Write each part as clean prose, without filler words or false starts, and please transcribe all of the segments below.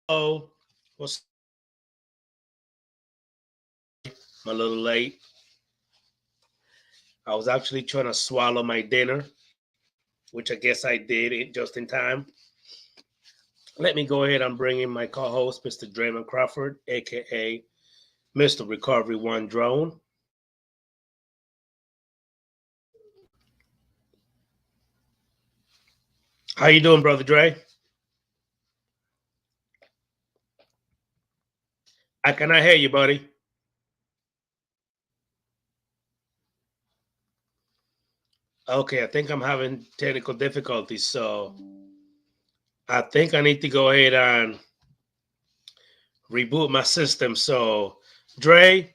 Oh, what's I'm a little late. I was actually trying to swallow my dinner, which I guess I did it just in time. Let me go ahead and bring in my co-host, Mr. Draymond Crawford, aka Mr. Recovery One Drone. How you doing, brother Dre? I cannot hear you, buddy. Okay, I think I'm having technical difficulties, so I think I need to go ahead and reboot my system. So, Dre,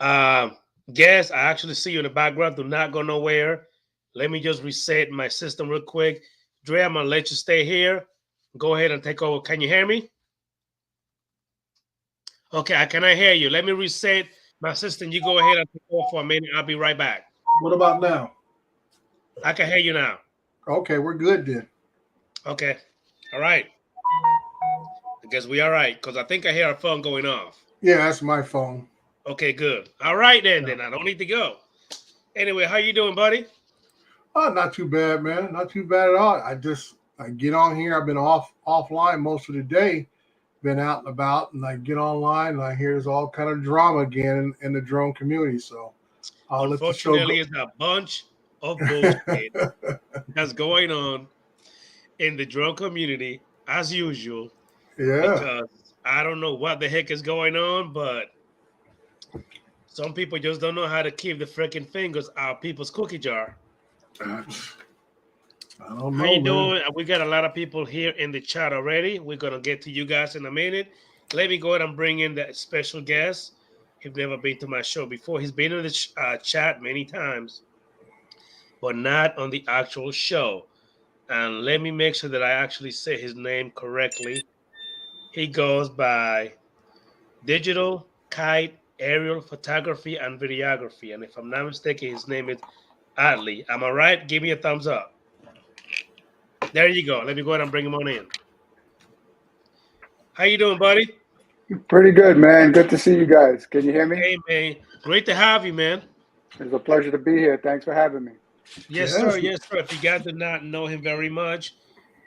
uh, guess I actually see you in the background. Do not go nowhere. Let me just reset my system real quick. Dre, I'm gonna let you stay here. Go ahead and take over. Can you hear me? Okay, I cannot hear you. Let me reset my system. You go ahead and take over for a minute. I'll be right back. What about now? I can hear you now. Okay, we're good then. Okay. All right. I guess we all right because I think I hear our phone going off. Yeah, that's my phone. Okay, good. All right then. Yeah. Then I don't need to go. Anyway, how you doing, buddy? Oh, not too bad, man. Not too bad at all. I get on here. I've been offline most of the day. Been out and about, and I get online and I hear there's all kind of drama again in the drone community. So I'll let the show go. Unfortunately, it's a bunch of bullshit that's going on in the drone community as usual Yeah. because I don't know what the heck is going on, but some people just don't know how to keep the freaking fingers out of people's cookie jar. I don't How know, you man. doing? We got a lot of people here in the chat already. We're gonna get to you guys in a minute. Let me go ahead and bring in that special guest. He's never been to my show before. He's been in the chat many times, but not on the actual show. And let me make sure that I actually say his name correctly. He goes by Digital Kite Aerial Photography and Videography. And if I'm not mistaken, his name is Adley. Am I right? Give me a thumbs up. There you go. Let me go ahead and bring him on in. How you doing, buddy? Pretty good, man. Good to see you guys. Can you hear me? Hey, man. Great to have you, man. It's a pleasure to be here. Thanks for having me. Yes, sir. Yes. Yes, sir. If you guys do not know him very much,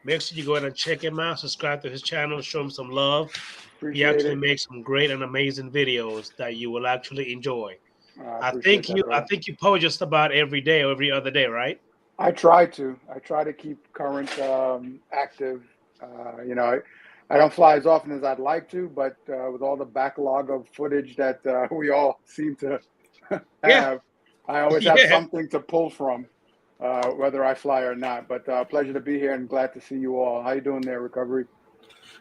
make sure you go ahead and check him out. Subscribe to his channel. Show him some love. He Appreciate actually it. makes some great and amazing videos that you will actually enjoy. I I appreciate think that, you I brother. think you post just about every day or every other day, right? I try to. I try to keep current active. I don't fly as often as I'd like to, but with all the backlog of footage that we all seem to Yeah. have, I always have Yeah. something to pull from, whether I fly or not. But pleasure to be here and glad to see you all. How you doing there, Recovery?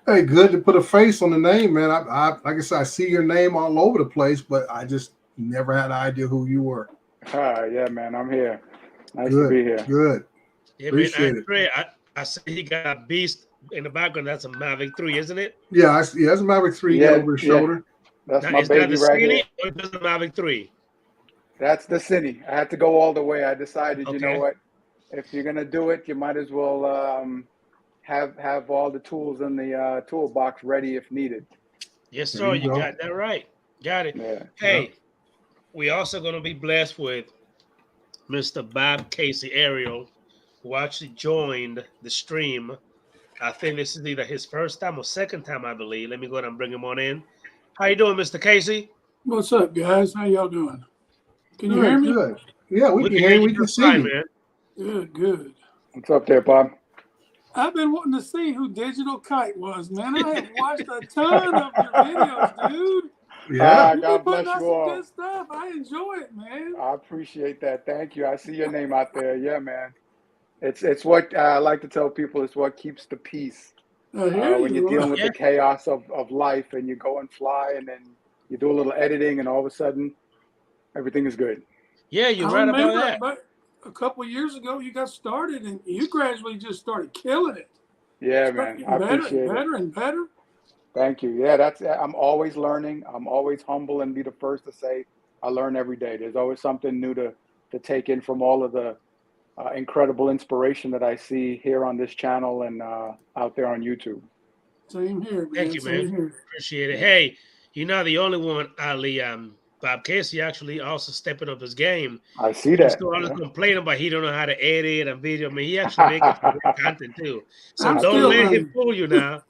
Hey, good to put a face on the name, man. Like I said, I see your name all over the place, but I just never had an idea who you were. Yeah, man, I'm here. Nice to Good, be here. good. Yeah, man. Appreciate it. Andre, I see he got a beast in the background. That's a Mavic 3, isn't it? Yeah, that's a Maverick 3 you got Yeah, over his yeah. shoulder. That's Now, my is that the baby right Cine here. or is the Mavic 3? That's the cine. I had to go all the way. I decided, you know Okay. what? If you're gonna do it, you might as well have all the tools in the toolbox ready if needed. Yes, There sir. you You go. got that right. Got it. Yeah. Yeah. Hey, we also going to be blessed with Mr. Bob Casey Ariel, who actually joined the stream. I think this is either his first time or second time, I believe. Let me go ahead and bring him on in. How you doing, Mr. Casey? What's up, guys? How y'all doing? Can you hear Good, me? good. Yeah, we We can can hear hear you. you We can just see fine, you. man. Good, good. What's up there, Bob? I've been wanting to see who Digital Kite was, man. I have watched a ton of your videos, dude. Yeah. You be God putting bless out you some all. good stuff. I enjoy it, man. I appreciate that. Thank you. I see your name out there. Yeah, man. It's what I like to tell people. It's what keeps the peace I hear when you're you. dealing with Yeah. the chaos of life, and you go and fly, and then you do a little editing, and all of a sudden everything is good. Yeah, I you're right about remember that. about a couple of years ago, you got started, and you gradually just started killing it. Yeah, Start man. I getting better and appreciate it. better and better. Thank you. Yeah, I'm always learning. I'm always humble and be the first to say I learn every day. There's always something new to take in from all of the incredible inspiration that I see here on this channel and out there on YouTube. Same here, man. Thank you, Same man. here. Appreciate it. Hey, you're not the only one, Ali. Bob Casey actually also stepping up his game. I see He's that. still complaining about he don't know how to edit and video. I mean, he actually making some great content too. So I'm don't still let him learning. fool you now.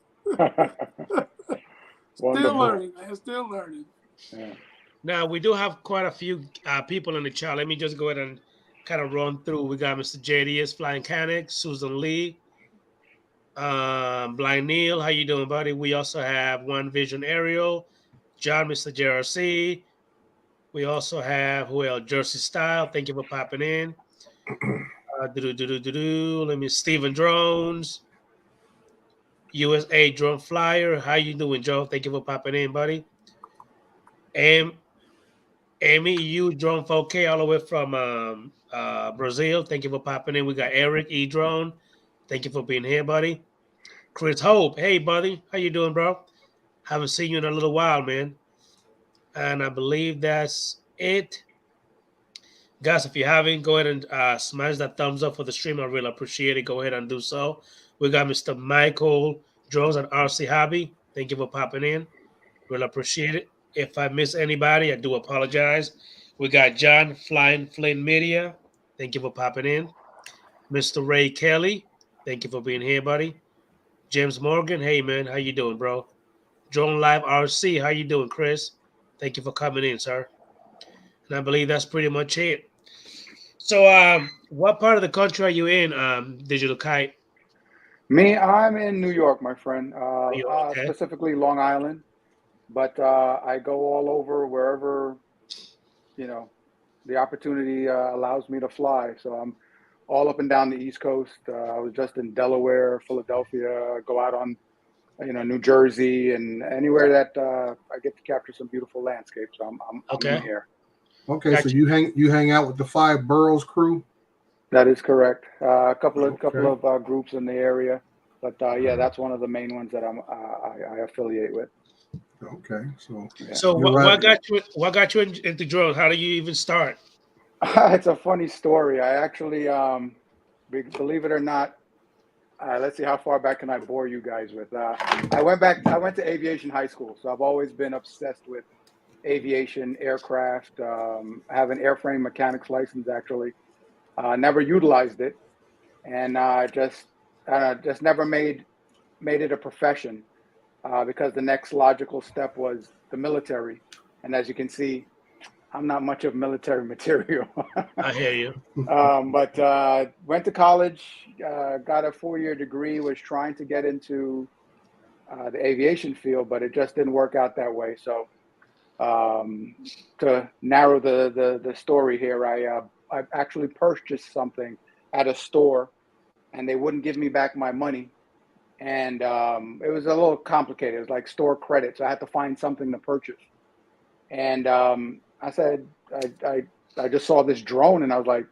Still Wonderful. learning, man. Still learning. Yeah. Now we do have quite a few people in the chat. Let me just go ahead and kind of run through. We got Mr. JDS Flying Canic, Susan Lee, Blind Neil. How you doing, buddy? We also have One Vision Ariel, John, Mr. JRC. We also have who else? Jersey Style. Thank you for popping in. Let me Steven Drones, USA Drone Flyer. How you doing, Joe? Thank you for popping in, buddy. Amy, you Drone 4K all the way from Brazil. Thank you for popping in. We got Eric E Drone. Thank you for being here, buddy. Chris Hope, hey, buddy, how you doing, bro? Haven't seen you in a little while, man. And I believe that's it. Guys, if you haven't, go ahead and smash that thumbs up for the stream. I really appreciate it. Go ahead and do so. We got Mr. Michael Drones at RC Hobby. Thank you for popping in. Really appreciate it. If I miss anybody, I do apologize. We got John Flying Flynn Media. Thank you for popping in. Mr. Ray Kelly. Thank you for being here, buddy. James Morgan. Hey, man. How you doing, bro? Drone Live RC. How you doing, Chris? Thank you for coming in, sir. And I believe that's pretty much it. So, what part of the country are you in, Digital Kite? Me, I'm in New York, my friend. Okay. Specifically Long Island, but I go all over wherever, you know, the opportunity allows me to fly. So I'm all up and down the East Coast. I was just in Delaware, Philadelphia, go out on, New Jersey, and anywhere that I get to capture some beautiful landscapes. So I'm Okay. in here. Okay, Gotcha. so you hang out with the Five Boroughs crew? That is correct. A couple Okay. of groups in the area, but yeah, that's one of the main ones that I affiliate with. Okay, so Yeah. So You're what right. got you into drones? How do you even start? It's a funny story. I actually, believe it or not, let's see how far back can I bore you guys with. I went to aviation high school, so I've always been obsessed with aviation, aircraft. I have an airframe mechanics license actually. Never utilized it, and just never made it a profession because the next logical step was the military. And as you can see, I'm not much of military material. I hear you. But went to college, got a 4-year degree, was trying to get into the aviation field, but it just didn't work out that way. So to narrow the story here, I actually purchased something at a store, and they wouldn't give me back my money. And it was a little complicated. It was like store credit, so I had to find something to purchase. And I said, I just saw this drone, and I was like,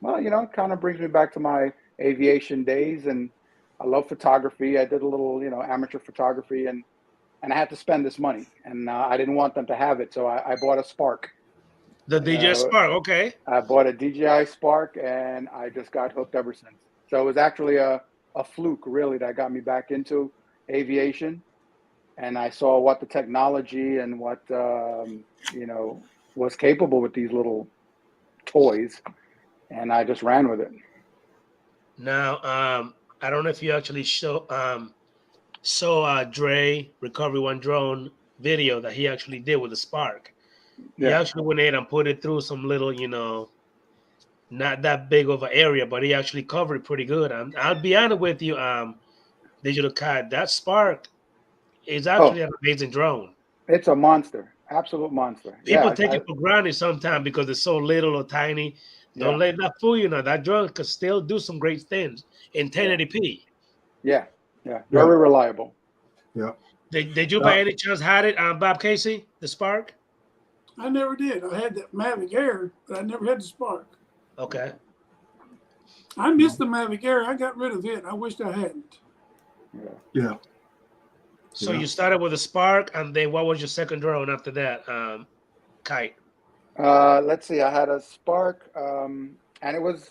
well, it kind of brings me back to my aviation days, and I love photography. I did a little, amateur photography, and I had to spend this money, and I didn't want them to have it, so I bought a Spark. The DJI Spark, okay. I bought a DJI Spark, and I just got hooked ever since. So it was actually a fluke, really, that got me back into aviation. And I saw what the technology and what, was capable with these little toys. And I just ran with it. Now, I don't know if you actually saw Dre Recovery One Drone video that he actually did with the Spark. Yeah. He actually went in and put it through some little, not that big of an area, but he actually covered it pretty good. I'll be honest with you, Digital Kite, that Spark is actually an amazing drone. It's a monster, absolute monster. People take it for granted sometimes because it's so little or tiny. Don't let that fool you. That drone could still do some great things in 1080p. Yeah, very reliable. Yeah. Did you by any chance had it on Bob Casey, the Spark? I never did. I had that Mavic Air, but I never had the Spark. Okay. I missed the Mavic Air. I got rid of it. I wished I hadn't. Yeah. So you started with a Spark, and then what was your second drone after that, Kite? Let's see. I had a Spark, and that was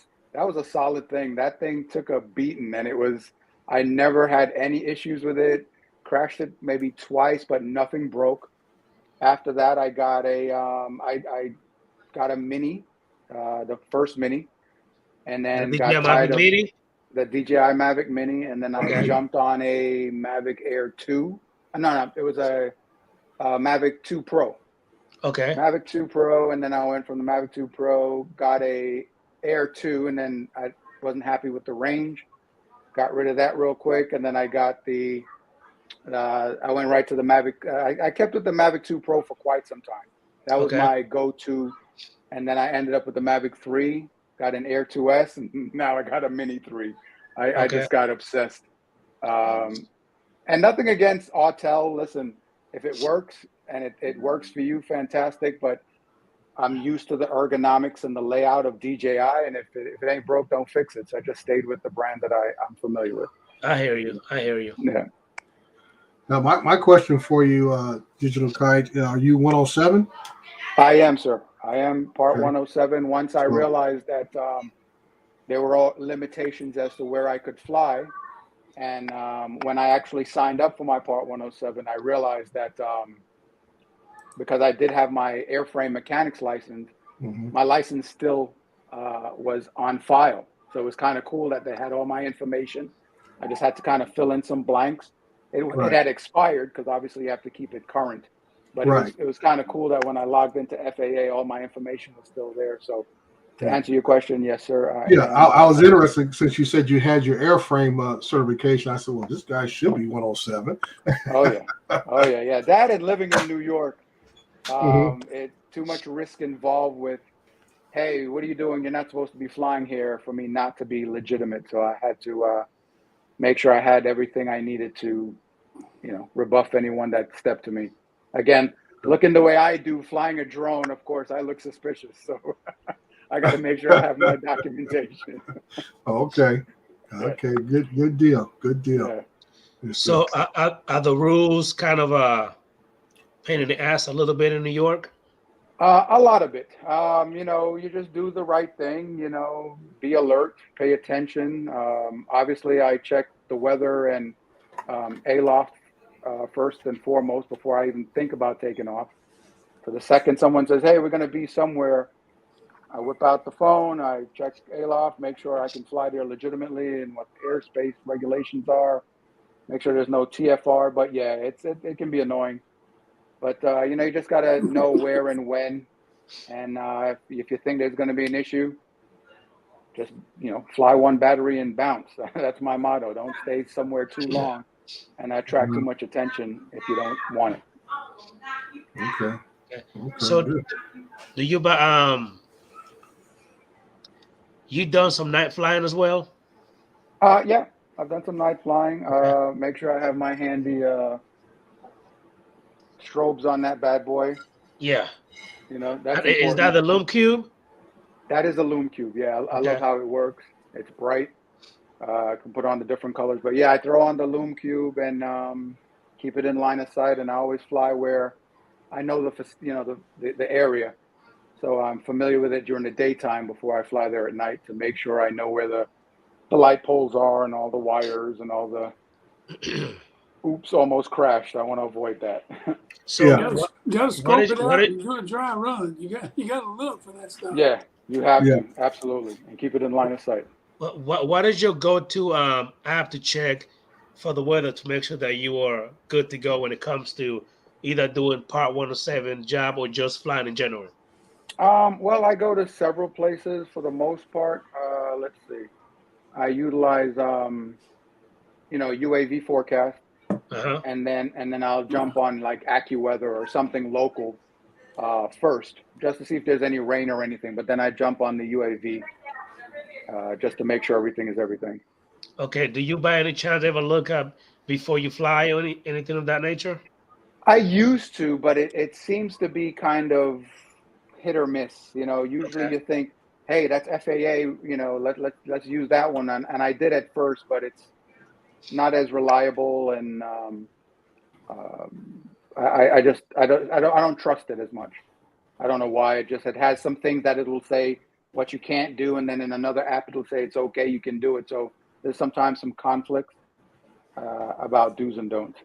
a solid thing. That thing took a beating, and I never had any issues with it. crashed it maybe twice, but nothing broke. After that, I got I got a Mini, the first Mini, and The then DJI got Mavic tired of Mini. the DJI Mavic Mini, and then I Okay. jumped on a Mavic Air 2. No, it was a Mavic 2 Pro. Okay. Mavic 2 Pro, and then I went from the Mavic 2 Pro, got a Air 2, and then I wasn't happy with the range. Got rid of that real quick, and then I got the I went right to the Mavic. I kept with the Mavic 2 Pro for quite some time. That was Okay. my go-to, and then I ended up with the Mavic 3, got an Air 2S, and now I got a Mini 3. I Okay. just got obsessed. And nothing against Autel. Listen, if it works and it works for you, fantastic. But I'm used to the ergonomics and the layout of DJI, and if it ain't broke, don't fix it. So I just stayed with the brand that I'm familiar with. I hear you. I hear you. Yeah. Now, my question for you, Digital Kite, are you 107? I am, sir. I am Part Okay. 107. Once I Cool. realized that there were all limitations as to where I could fly, and when I actually signed up for my Part 107, I realized that because I did have my airframe mechanics license, Mhm. my license still was on file. So it was kind of cool that they had all my information. I just had to kind of fill in some blanks. It Right. had expired because obviously you have to keep it current. But Right. it was kind of cool that when I logged into FAA, all my information was still there. So to Yeah. answer your question, yes, sir. I was interested since you said you had your airframe certification. I said, well, this guy should be 107. Oh yeah, oh yeah. That and living in New York, Mhm. it too much risk involved with. Hey, what are you doing? You're not supposed to be flying here, for me not to be legitimate. So I had to make sure I had everything I needed to, rebuff anyone that stepped to me. Again, looking the way I do, flying a drone, of course, I look suspicious. So I got to make sure I have my documentation. Okay. Yeah. Okay. Good deal. Good deal. Yeah. Yes, So sir. are the rules kind of pain in the ass a little bit in New York? A lot of it. You just do the right thing, be alert, pay attention. Obviously, I check the weather and aloft first and foremost before I even think about taking off. For the second someone says, hey, we're going to be somewhere, I whip out the phone, I check aloft, make sure I can fly there legitimately and what the airspace regulations are, make sure there's no TFR. But yeah, it can be annoying. But, you just got to know where and when. And if you think there's going to be an issue, just, fly one battery and bounce. That's my motto. Don't stay somewhere too long and attract too much attention if you don't want it. Okay. Okay. Okay. So Good. do you you done some night flying as well? Yeah, I've done some night flying. Okay. Make sure I have my handy strobes on that bad boy. Yeah. That's Is that important. the Lume Cube? That is a Lume Cube. Yeah, I love Okay. how it works. It's bright. I can put on the different colors. But yeah, I throw on the Lume Cube and keep it in line of sight. And I always fly where I know the area. So I'm familiar with it during the daytime before I fly there at night to make sure I know where the light poles are and all the wires and all the oops, almost crashed. I want to avoid that. So Yeah. You gotta scope it out and do a dry run. You got to look for that stuff. Yeah, you have Yeah. to, absolutely, and keep it in line of sight. what is your go-to app to check for the weather to make sure that you are good to go when it comes to either doing Part 107 job or just flying in general? Well, I go to several places for the most part. Let's see. I utilize UAV forecast, Uh-huh. and then I'll jump on like AccuWeather or something local first, just to see if there's any rain or anything. But then I jump on the UAV just to make sure everything is everything. Okay. Do you by any chance ever look up before you fly or anything of that nature? I used to, but it seems to be kind of hit or miss. Usually Okay. you think, hey, that's FAA, let's use that one. And I did at first, but it's not as reliable. And I don't trust it as much. I don't know why. It has some things that it'll say what you can't do. And then in another app, it'll say it's okay, you can do it. So there's sometimes some conflicts about do's and don'ts.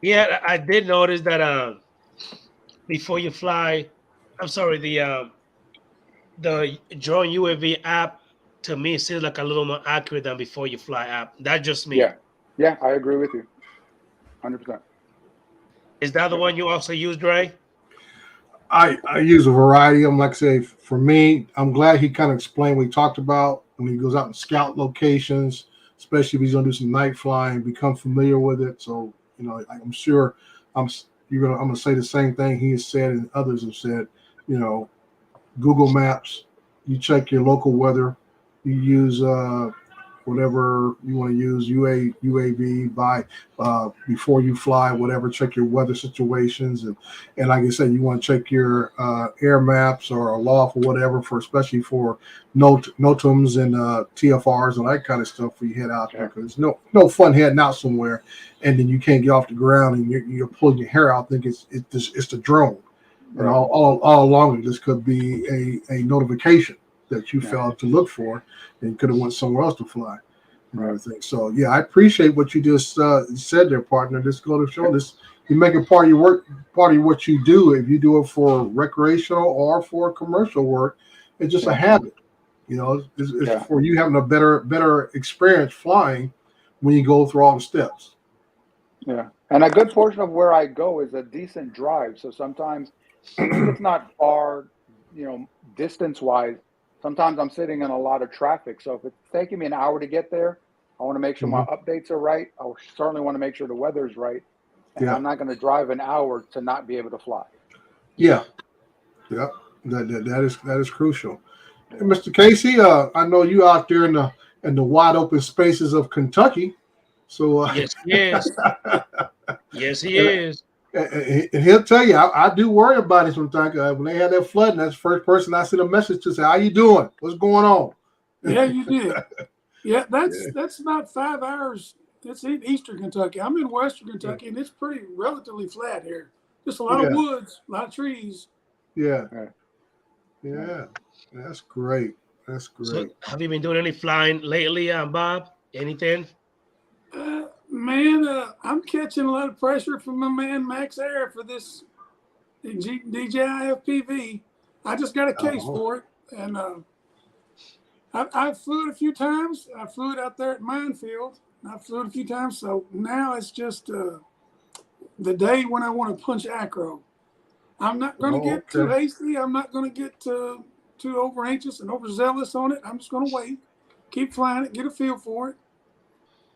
Yeah, I did notice that before you fly, I'm sorry, the drone UAV app to me seems like a little more accurate than before you fly app. That's just me. Yeah, yeah, I agree with you, 100%. Is that the one you also use, Dre? I use a variety of them. Like I say, for me, I'm glad he kind of explained what he talked about when he goes out and scout locations, especially if he's gonna do some night flying, become familiar with it. So I'm sure I'm I'm gonna say the same thing he has said and others have said. You know, Google Maps, you check your local weather, you use whatever you want to use, UAV by before you fly, whatever, check your weather situations. And like I said, you want to check your air maps or aloft or whatever, for especially for NOTAMs and TFRs and that kind of stuff when you head out there, because no fun heading out somewhere and then you can't get off the ground and you're pulling your hair out, think it's the drone. And all along, this could be a notification that you failed to look for and could have went somewhere else to fly and everything. So, yeah, I appreciate what you just said there, partner. This go to show this. You make it part of your work, part of what you do. If you do it for recreational or for commercial work, it's just a habit. It's for you having a better experience flying when you go through all the steps. Yeah. And a good portion of where I go is a decent drive. So sometimes it's not far, distance-wise. Sometimes I'm sitting in a lot of traffic. So if it's taking me an hour to get there, I want to make sure my updates are right. I certainly want to make sure the weather's right. And I'm not going to drive an hour to not be able to fly. Yeah. Yeah. That is crucial. And Mr. Casey, I know you out there in the wide open spaces of Kentucky. So yes, he is. Yes, he is. And he'll tell you, I do worry about it sometimes. When they had that flooding, that's the first person I sent a message to say, "How you doing? What's going on?" Yeah, you did. Yeah, that's about 5 hours. It's in Eastern Kentucky. I'm in Western Kentucky, and it's pretty relatively flat here. Just a lot of woods, a lot of trees. Yeah. That's great. That's great. So have you been doing any flying lately, Bob? Anything? Man, I'm catching a lot of pressure from my man Max Air for this DJI FPV. I just got a case for it, and I flew it a few times. I flew it out there at Minefield. I flew it a few times, so now it's just the day when I want to punch acro. I'm not going to get too hasty. I'm not going to get too over anxious and overzealous on it. I'm just going to wait, keep flying it, get a feel for it.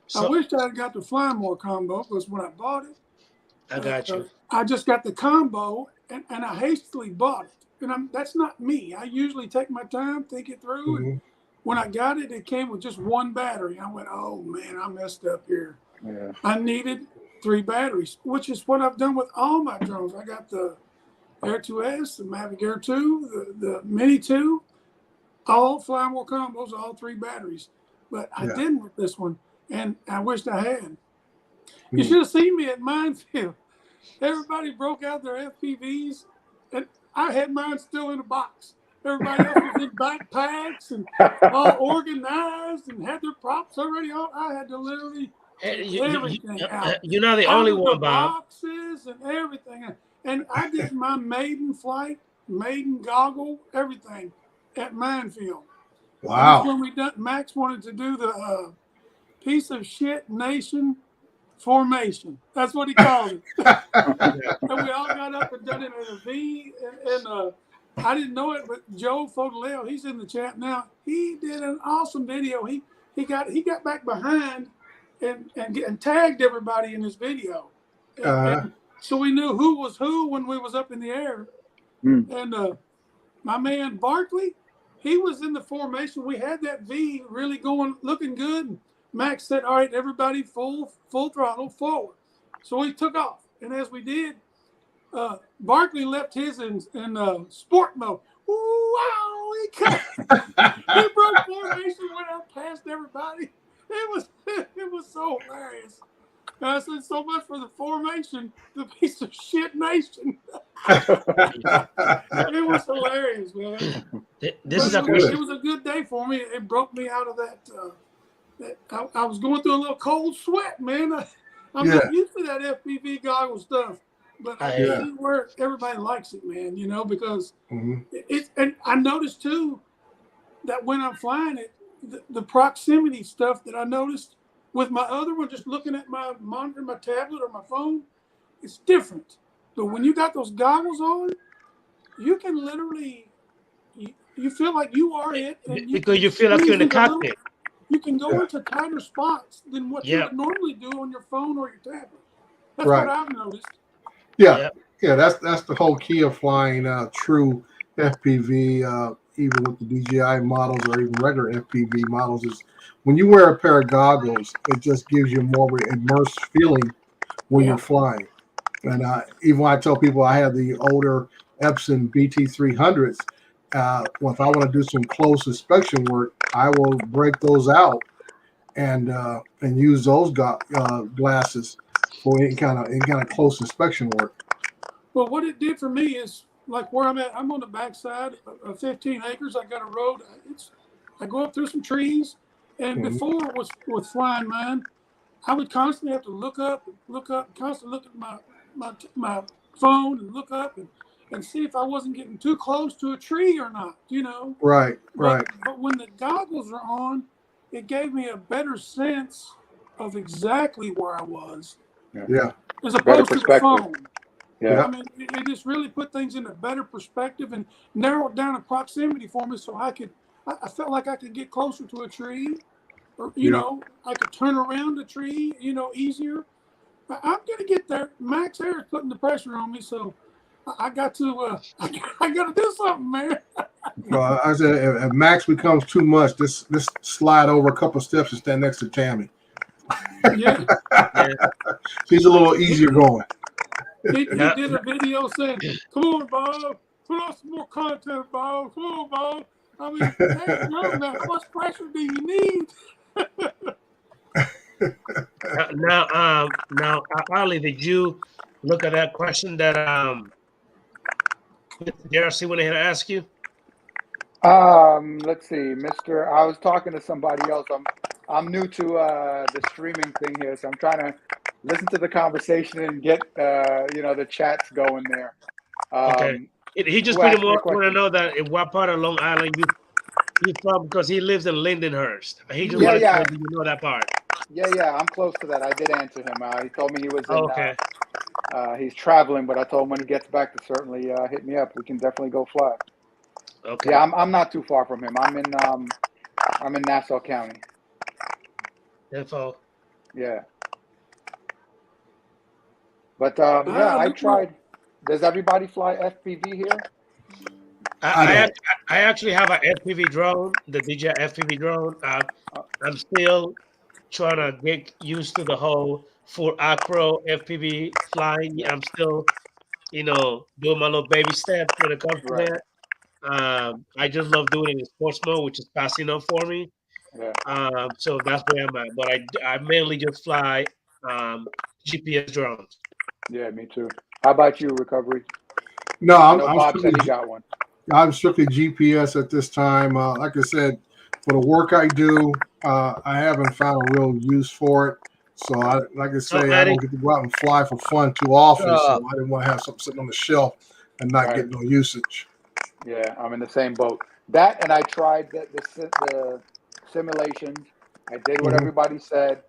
So, I wish I had got the Fly More combo, because when I bought it, I got you. I just got the combo and I hastily bought it. And that's not me. I usually take my time, think it through. And when I got it, it came with just one battery. I went, oh man, I messed up here. Yeah. I needed 3 batteries, which is what I've done with all my drones. I got the Air 2S, the Mavic Air 2, the Mini 2, all Fly More combos, all 3 batteries. But I didn't with this one. And I wished I had. You should have seen me at Minefield. Everybody broke out their FPVs, and I had mine still in a box. Everybody else was in backpacks and all organized and had their props already on. I had to literally everything out. You're not the only one, Bob. Boxes and everything. And I did my maiden flight, maiden goggle, everything at Minefield. Wow. When Max wanted to do the piece of shit nation formation. That's what he called it. And we all got up and done it in a V. And I didn't know it, but Joe Fodoleo, he's in the chat now. He did an awesome video. He got back behind and tagged everybody in his video. And so we knew who was who when we was up in the air. And my man Barkley, he was in the formation. We had that V really going, looking good. Max said, all right, everybody full throttle forward. So we took off. And as we did, Barkley left his in sport mode. Wow, he broke formation, went out past everybody. It was so hilarious. And I said, so much for the formation, the piece of shit nation. It was hilarious, man. It was a good day for me. It broke me out of that. I was going through a little cold sweat, man. I'm Yeah. not used to that FPV goggle stuff, but I Yeah. see where everybody likes it, man. You know, because Mhm. it's and I noticed too that when I'm flying it, the proximity stuff that I noticed with my other one, just looking at my monitor, my tablet, or my phone, it's different. But when you got those goggles on, you can literally, you feel like you are it, and you Because can you feel like you're in squeeze the into little. cockpit. You can go Yeah. into tighter spots than what you Yeah. would normally do on your phone or your tablet. That's Right. what I've noticed. Yeah. Yeah. Yeah, that's the whole key of flying true FPV, even with the DJI models or even regular FPV models, is when you wear a pair of goggles, it just gives you more immersed feeling when Yeah. you're flying. And even when I tell people I have the older Epson BT300s, well, if I want to do some close inspection work, I will break those out and use those glasses for any kind of close inspection work. Well, what it did for me is like where I'm at. I'm on the backside of 15 acres. I got a road. I go up through some trees, and Mhm. before with flying mine, I would constantly have to look up, constantly look at my phone and look up and see if I wasn't getting too close to a tree or not. You know. Right, right. But when the goggles are on, it gave me a better sense of exactly where I was Yeah, as Better opposed to the perspective. phone. Yeah. I mean, it just really put things into better perspective and narrowed down a proximity for me, so I felt like I could get closer to a tree, or Yeah. I could turn around the tree, easier. I'm gonna get there. Max Air is putting the pressure on me, so I got to I got to do something, man. Well, I said if Max becomes too much, this slide over a couple steps and stand next to Tammy. Yeah. Yeah. She's a little easier going. He Now, did a video saying, "Come on, Bob, put out some more content, Bob. Come on, Bob." I mean, hey, no, man, how much pressure do you need? now, Ali, did you look at that question that Darcy went ahead and asked you? Let's see, Mr. I was talking to somebody else. I'm new to the streaming thing here, so I'm trying to listen to the conversation and get the chats going there. Okay. He just Who pretty asked me a much want to question? know that in what part of Long Island you from, because he lives in Lindenhurst. He just Yeah, wanted to yeah. know, do you know that part? Yeah, I'm close to that. I did answer him. He told me he was Oh, in. okay. He's traveling, but I told him when he gets back to certainly hit me up. We can definitely go fly. Okay. Yeah, I'm not too far from him. I'm in Nassau County. Info. Yeah. But yeah, I tried. Does everybody fly FPV here? I actually have an FPV drone, the DJI FPV drone. I'm still trying to get used to the whole full acro FPV flying. I'm still, doing my little baby steps when it comes to Right. that. I just love doing it in sports mode, which is fast enough for me. Yeah. So that's where I'm at. But I mainly just fly GPS drones. Yeah, me too. How about you, Recovery? No, I know I'm Bob said he got one. I'm strictly GPS at this time. Like I said, for the work I do, I haven't found a real use for it. So, like I say, I Eddie. don't get to go out and fly for fun too often. Shut So up. I didn't want to have something sitting on the shelf and not Right. get no usage. Yeah, I'm in the same boat. That, and I tried the simulations. I did what Mhm. everybody said.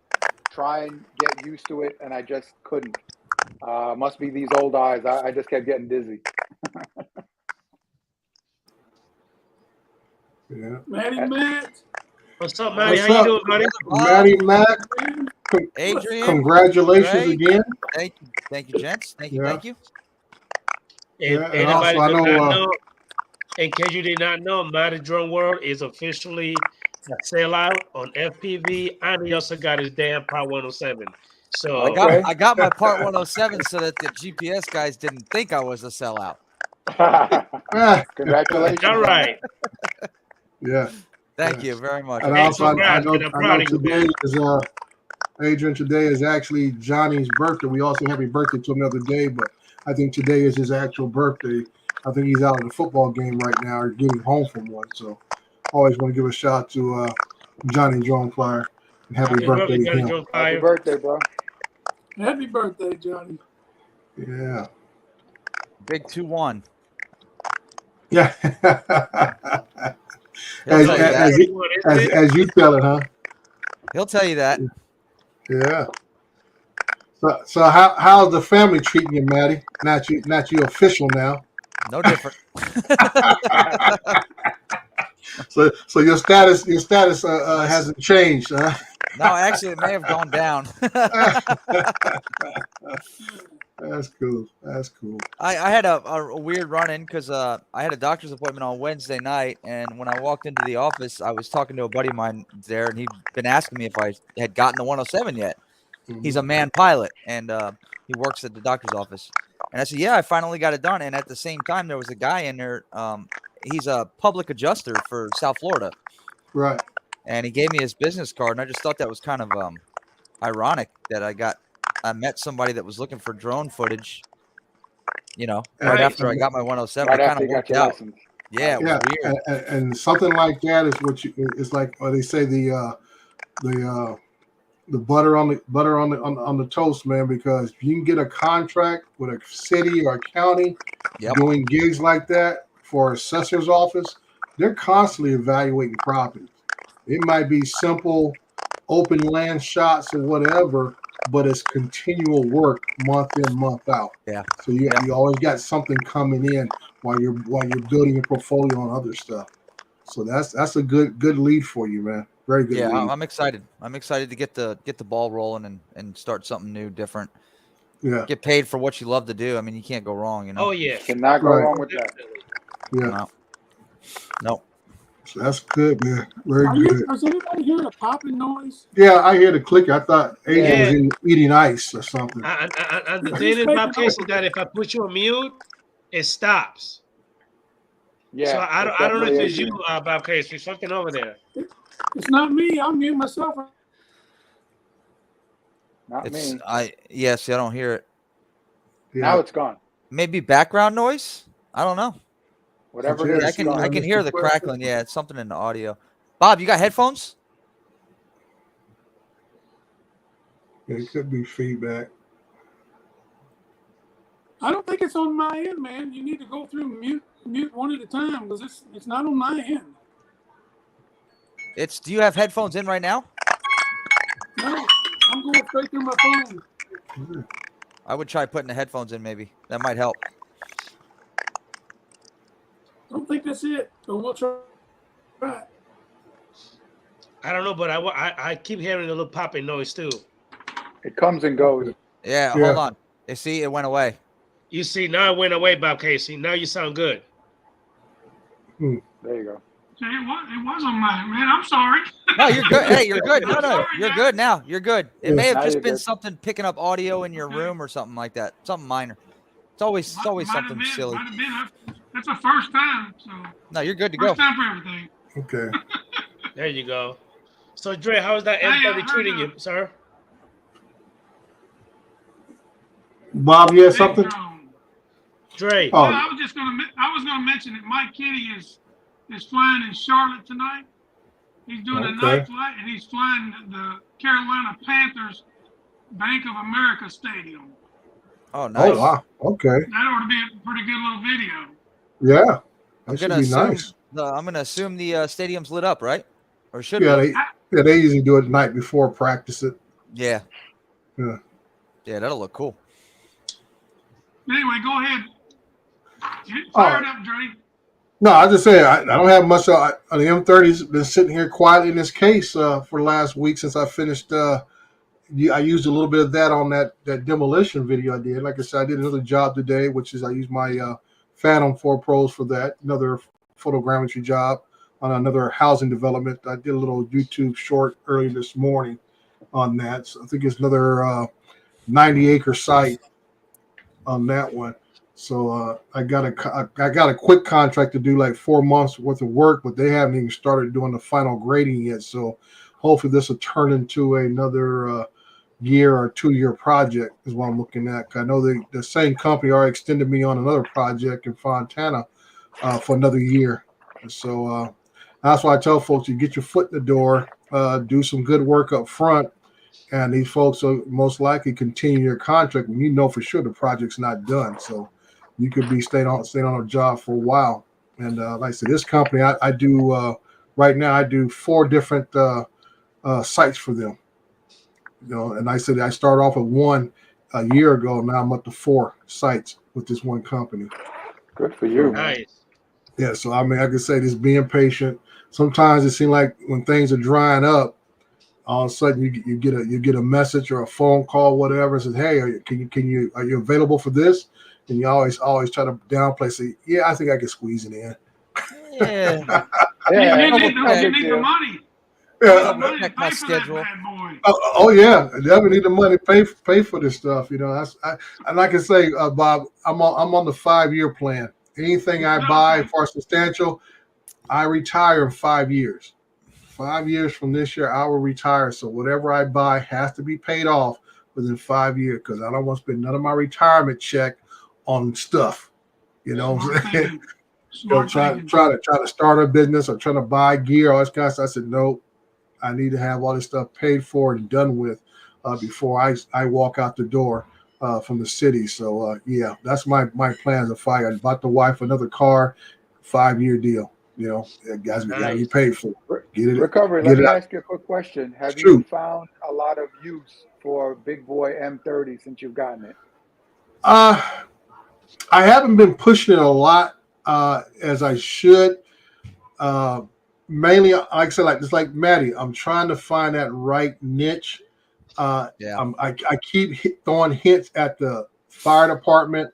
Try and get used to it, and I just couldn't. Must be these old eyes. I just kept getting dizzy. Yeah. Matty Matt. What's up, Matty? What's How you up? doing, buddy? Matty Mac, Adrian, congratulations Greg. again. Thank you, gents. Thank you, Yeah. thank you. If Yeah, and anybody also I does know, not know, in case you did not know, Matty Drone World is officially a sellout on FPV, and he also got his damn Part 107. So Okay. I got my Part 107 so that the GPS guys didn't think I was a sellout. Congratulations. all right. Yeah. Thank Yeah. you very much. And Hey, also, congrats, man. I'm proud of you, today man. is Adrian. Today is actually Johnny's birthday. We also happy birthday to him the other day, but I think today is his actual birthday. I think he's out at a football game right now, or getting home from one. So, always want to give a shout out to Johnny Drone Flyer and happy birthday to Johnny him. Drone Happy Fire. birthday, bro. Happy birthday, Johnny. Yeah. Big 2-1. Yeah. He'll as, tell you that. as you tell it, huh? He'll tell you that. Yeah. So how's the family treating you, Maddie? Not you official now. No different. So your status hasn't changed, huh? No, actually, it may have gone down. That's cool. That's cool. I had a weird run-in because I had a doctor's appointment on Wednesday night, and when I walked into the office, I was talking to a buddy of mine there, and he'd been asking me if I had gotten the 107 yet. He's a man pilot, and he works at the doctor's office. And I said, yeah, I finally got it done. And at the same time, there was a guy in there. He's a public adjuster for South Florida. Right. And he gave me his business card, and I just thought that was kind of ironic that I met somebody that was looking for drone footage, right Right. after I got my 107. Right It kind after of you got worked your out. license. Yeah, it was weird. And something like that is it's like they say the butter on the toast, man. Because if you can get a contract with a city or a county Yep. doing gigs like that for assessor's office, they're constantly evaluating properties. It might be simple open land shots or whatever, but it's continual work month in, month out. Yeah. So you always got something coming in while you're building your portfolio on other stuff. So that's a good lead for you, man. Very good. Yeah, lead. I'm excited. I'm excited to get the ball rolling and start something new, different. Yeah. Get paid for what you love to do. I mean, you can't go wrong, Oh yeah. Cannot go Right. wrong with that. Definitely. Yeah. No. So that's good, man. Very good. Is anybody hearing a popping noise? Yeah, I hear the clicker. I thought Asia Yeah. was eating ice or something. And the thing is, Bob Casey, that if I put you on mute, it stops. Yeah. So I don't know if it's you, Bob Casey. Something over there. It's not me. I'll mute myself. Not It's me. I don't hear it. Yeah. Now it's gone. Maybe background noise? I don't know. Whatever Yeah, it I is. can gone. I can hear the crackling. Yeah, it's something in the audio. Bob, you got headphones? It could be feedback. I don't think it's on my end, man. You need to go through mute one at a time because it's not on my end. Do you have headphones in right now? No, I'm going straight through my phone. I would try putting the headphones in maybe. That might help. I don't think that's it, but we'll try. Right. I don't know, but I keep hearing a little popping noise too. It comes and goes. Yeah, Yeah. hold on. You see, it went away. You see, now it went away, Bob Casey. Now you sound good. There you go. It was on my man. I'm sorry. No, you're good. Hey, you're good. No, you're good now. You're good. It may have Now just you're been good. something picking up audio in your room or something like that. Something minor. It's always something silly. Might have been. That's the first time. So No, you're good to go. time for everything. Okay. There you go. So Dre, how is that M30 treating you, sir? Bob, you had something? Dre. Oh, I was gonna mention that Mike Kenny is flying in Charlotte tonight. He's doing a Okay. night flight, and he's flying the Carolina Panthers Bank of America Stadium. Oh, nice. oh wow. Okay. That ought to be a pretty good little video. Yeah. I'm That should gonna be assume nice. I'm gonna assume the stadium's lit up, right? Or should Yeah, be. they usually do it the night before practice it. Yeah. Yeah. Yeah, that'll look cool. Anyway, go ahead. Fire it up, Dre. No, I just say I don't have much. The M30's been sitting here quietly in this case for the last week since I finished. I used a little bit of that on that demolition video I did. Like I said, I did another job today, which is I used my Phantom 4 Pros for that. Another photogrammetry job on another housing development. I did a little YouTube short early this morning on that. So I think it's another 90-acre site on that one. So I got a quick contract to do like 4 months worth of work, but they haven't even started doing the final grading yet. So hopefully this will turn into another year or 2-year project is what I'm looking at. I know the same company already extended me on another project in Fontana for another year. So that's why I tell folks, you get your foot in the door, do some good work up front, and these folks will most likely continue your contract when you know for sure the project's not done. So you could be staying on a job for a while. And like I said, this company I do right now I do 4 different sites for them. You know, and I said I started off with 1 a year ago. Now I'm up to 4 sites with this one company. Good for you. Nice. Yeah, so I mean, I could say this being patient. Sometimes it seems like when things are drying up, all of a sudden you get a message or a phone call, whatever, and says, "Hey, are you available for this?" And you always try to downplay, say, "Yeah, I think I can squeeze it in." Yeah. Yeah, You need no the big deal. money. Yeah. The money to Check my pay for that schedule. bad boy. Oh yeah, I definitely need the money to pay for this stuff. You know, and like I say, Bob, I'm on the 5-year plan. Anything I buy for substantial, I retire in 5 years. 5 years from this year, I will retire. So whatever I buy has to be paid off within 5 years because I don't want to spend none of my retirement check on stuff. You know what I'm saying? Trying to start a business or trying to buy gear, all this kind of stuff. I said, no, I need to have all this stuff paid for and done with before I walk out the door from the city. So yeah, that's my plans. If I bought the wife another car, 5-year deal. You know, guys, we got to be paid for. Get it. Recovery, let me ask you a quick question. Have you found a lot of use for Big Boy M30 since you've gotten it? I haven't been pushing it a lot as I should. Mainly, like I said, just like Maddie, I'm trying to find that right niche. I keep throwing hints at the fire department,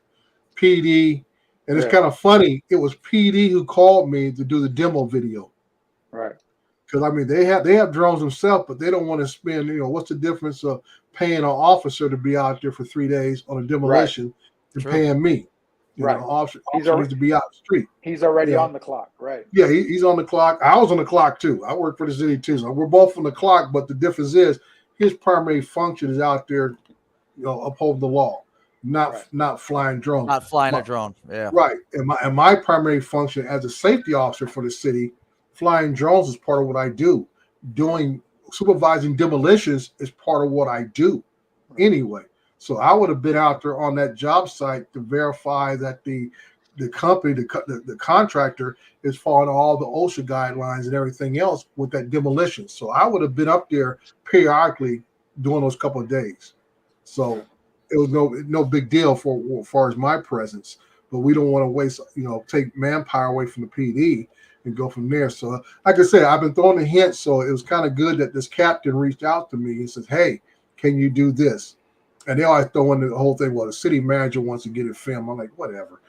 PD, and it's kind of funny. It was PD who called me to do the demo video. Right. Because I mean, they have drones themselves, but they don't want to spend. You know, what's the difference of paying an officer to be out there for 3 days on a demolition and paying me? You know, officer needs to be out the street. He's already on the clock, right? Yeah, he's on the clock. I was on the clock too. I work for the city too. So we're both on the clock, but the difference is his primary function is out there, you know, upholding the law, not flying drones. Not flying a drone. Yeah. Right. And my primary function as a safety officer for the city, flying drones is part of what I do. Supervising demolitions is part of what I do anyway. So I would have been out there on that job site to verify that the company, the contractor is following all the OSHA guidelines and everything else with that demolition. So I would have been up there periodically during those couple of days. So it was no big deal for as far as my presence. But we don't want to waste, take manpower away from the PD and go from there. So like I said, I've been throwing the hints. So it was kind of good that this captain reached out to me and says, "Hey, can you do this?" And they always throw in the whole thing. Well, the city manager wants to get it filmed. I'm like, whatever,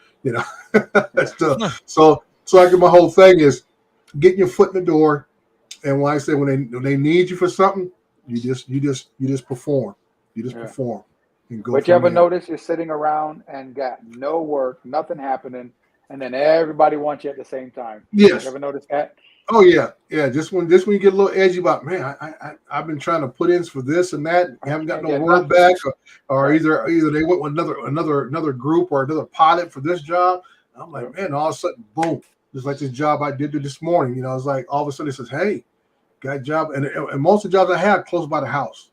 So I get my whole thing is getting your foot in the door. And when I say when they need you for something, you just perform. You just perform and go. But you ever notice you're sitting around and got no work, nothing happening, and then everybody wants you at the same time? Yes. You ever notice that? Oh yeah. Just when you get a little edgy about, man, I've been trying to put in for this and that, haven't got no word back, or either they went with another group or another pilot for this job. I'm like, man, all of a sudden, boom, just like this job I did this morning. It's like all of a sudden it says, "Hey, got a job," and most of the jobs I have close by the house.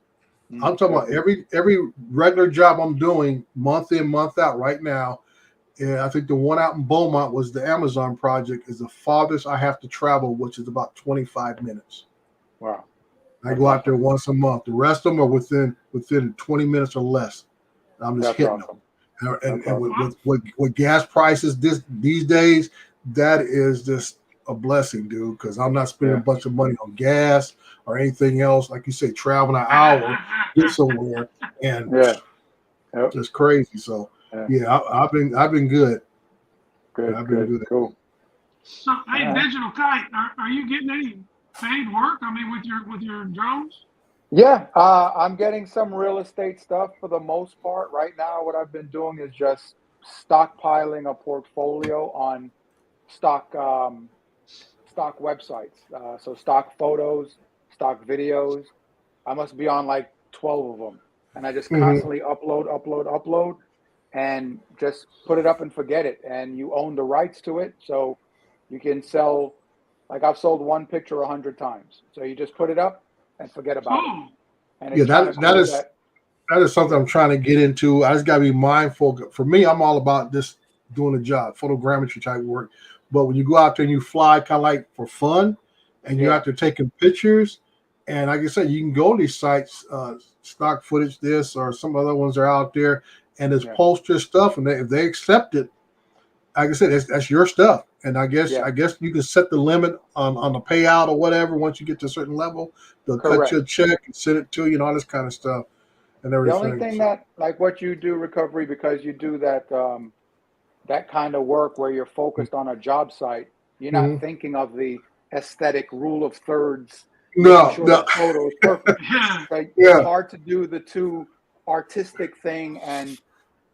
I'm talking about every regular job I'm doing month in, month out right now. And I think the one out in Beaumont was the Amazon project, is the farthest I have to travel, which is about 25 minutes. Wow. I go out there once a month. The rest of them are within 20 minutes or less. I'm just hitting them. And with gas prices these days, that is just a blessing, dude, because I'm not spending a bunch of money on gas or anything else. Like you say, traveling an hour, get somewhere, and just crazy. So I've been good. Good. Cool. So, hey, Digital Kite, are you getting any paid work? I mean, with your drones? Yeah, I'm getting some real estate stuff for the most part. Right now, what I've been doing is just stockpiling a portfolio on stock websites. So stock photos, stock videos. I must be on like 12 of them. And I just constantly upload, and just put it up and forget it. And you own the rights to it. So you can sell, like I've sold one picture 100 times. So you just put it up and forget about it. And Yeah, it's kind of that cool is that is something I'm trying to get into. I just got to be mindful. For me, I'm all about just doing a job, photogrammetry type work. But when you go out there and you fly kind of like for fun, and you're Yeah. out there taking pictures, and like I said, you can go to these sites, stock footage, this or some other ones are out there, and it's Yeah. poster stuff, and if they accept it, like I said, that's your stuff. And I guess Yeah. you can set the limit on the payout or whatever. Once you get to a certain level, they'll cut Correct. you a check and send it to you and all this kind of stuff and The everything. only thing that, like what you do, Recovery, because you do that that kind of work where you're focused on a job site, you're not Mhm. thinking of the aesthetic rule of thirds, No, making sure no. the photo is perfect. Like, Yeah. it's hard to do the two artistic thing and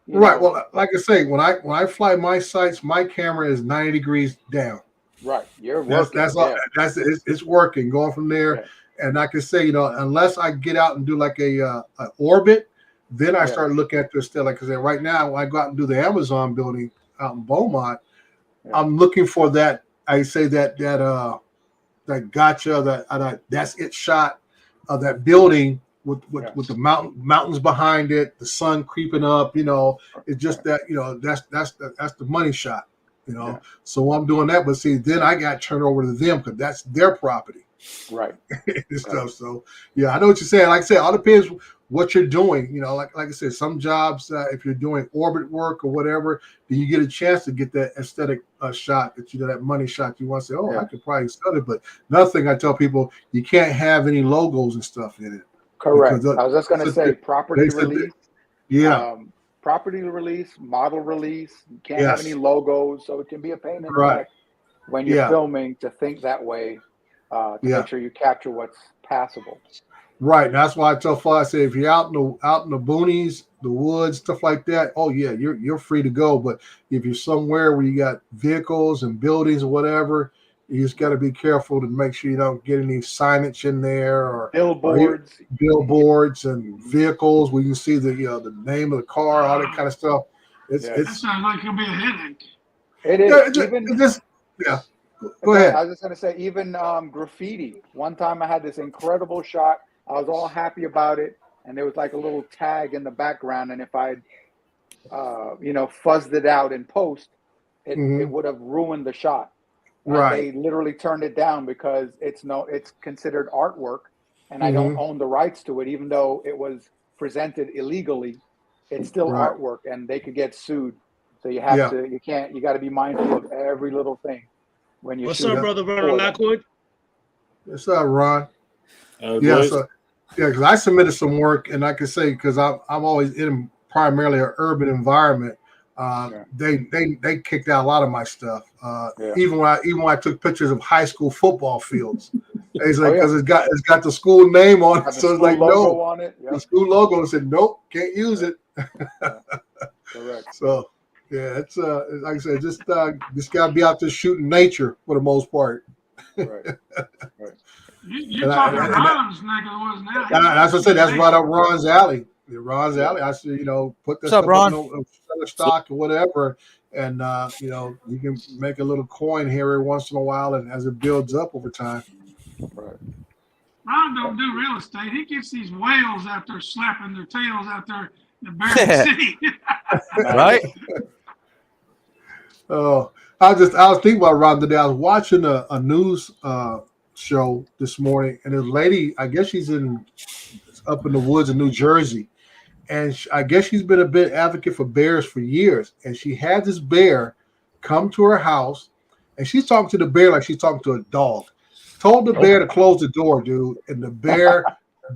you Right. know, Well, like I say, when I fly my sites, my camera is 90 degrees down. right. You're That's working. that's all. That's it's working. Going from there, Yeah. and like I say, unless I get out and do like a orbit, then I Yeah. start looking at this still. Like I said, right now, when I go out and do the Amazon building out in Beaumont, Yeah. I'm looking for that. I say that gotcha, that's it shot of that building with the mountains behind it, the sun creeping up. It's just that that's the money shot. Yeah. So I'm doing that, but see, then I got turned over to them because that's their property Right. and stuff. So yeah, I know what you're saying. Like I said, all depends what you're doing. Like I said, some jobs, if you're doing orbit work or whatever, then you get a chance to get that aesthetic shot that money shot. You want to say, oh, I could probably sell it, but another thing I tell people, you can't have any logos and stuff in it. Correct. I was just going to say property release. Yeah. Property release, model release. You can't have any logos, so it can be a pain in the neck when you're filming to think that way to make sure you capture what's passable. Right. That's why I tell Fly, I say if you're out in the boonies, the woods, stuff like that, oh yeah, you're free to go. But if you're somewhere where you got vehicles and buildings or whatever, you just got to be careful to make sure you don't get any signage in there or billboards and vehicles where you can see the name of the car, all that kind of stuff. That sounds like it'll be a headache. It is. Go ahead. I was just going to say, even graffiti. One time I had this incredible shot. I was all happy about it, and there was like a little tag in the background. And if I'd, fuzzed it out in post, it would have ruined the shot. Right. They literally turned it down because it's considered artwork, and I don't own the rights to it, even though it was presented illegally. It's still artwork, and they could get sued. So you have to, you got to be mindful of every little thing when you. What's up, brother Ron Lockwood? What's up, Ron? Because I submitted some work, and I can say because I'm always in primarily an urban environment. They kicked out a lot of my stuff. Even when I took pictures of high school football fields, it's like because it's got the school name on it, so it's like no, on it. The school logo said nope, can't use it. Correct. So it's like I said, just gotta be out there shooting nature for the most part. Right. You're talking Ron's neck of the woods now. That's what I said. That's right up Ron's alley. Ron's alley. I said, put this up, Ron? On stock or whatever, and you can make a little coin here every once in a while, and as it builds up over time. Right. Ron don't do real estate. He gets these whales out there slapping their tails out there in the Barron City. Right. Oh, I was thinking about Ron today. I was watching a news show this morning, and this lady, I guess she's up in the woods in New Jersey, and I guess she's been a big advocate for bears for years. And she had this bear come to her house, and she's talking to the bear like she's talking to a dog. Told the bear to close the door, dude, and the bear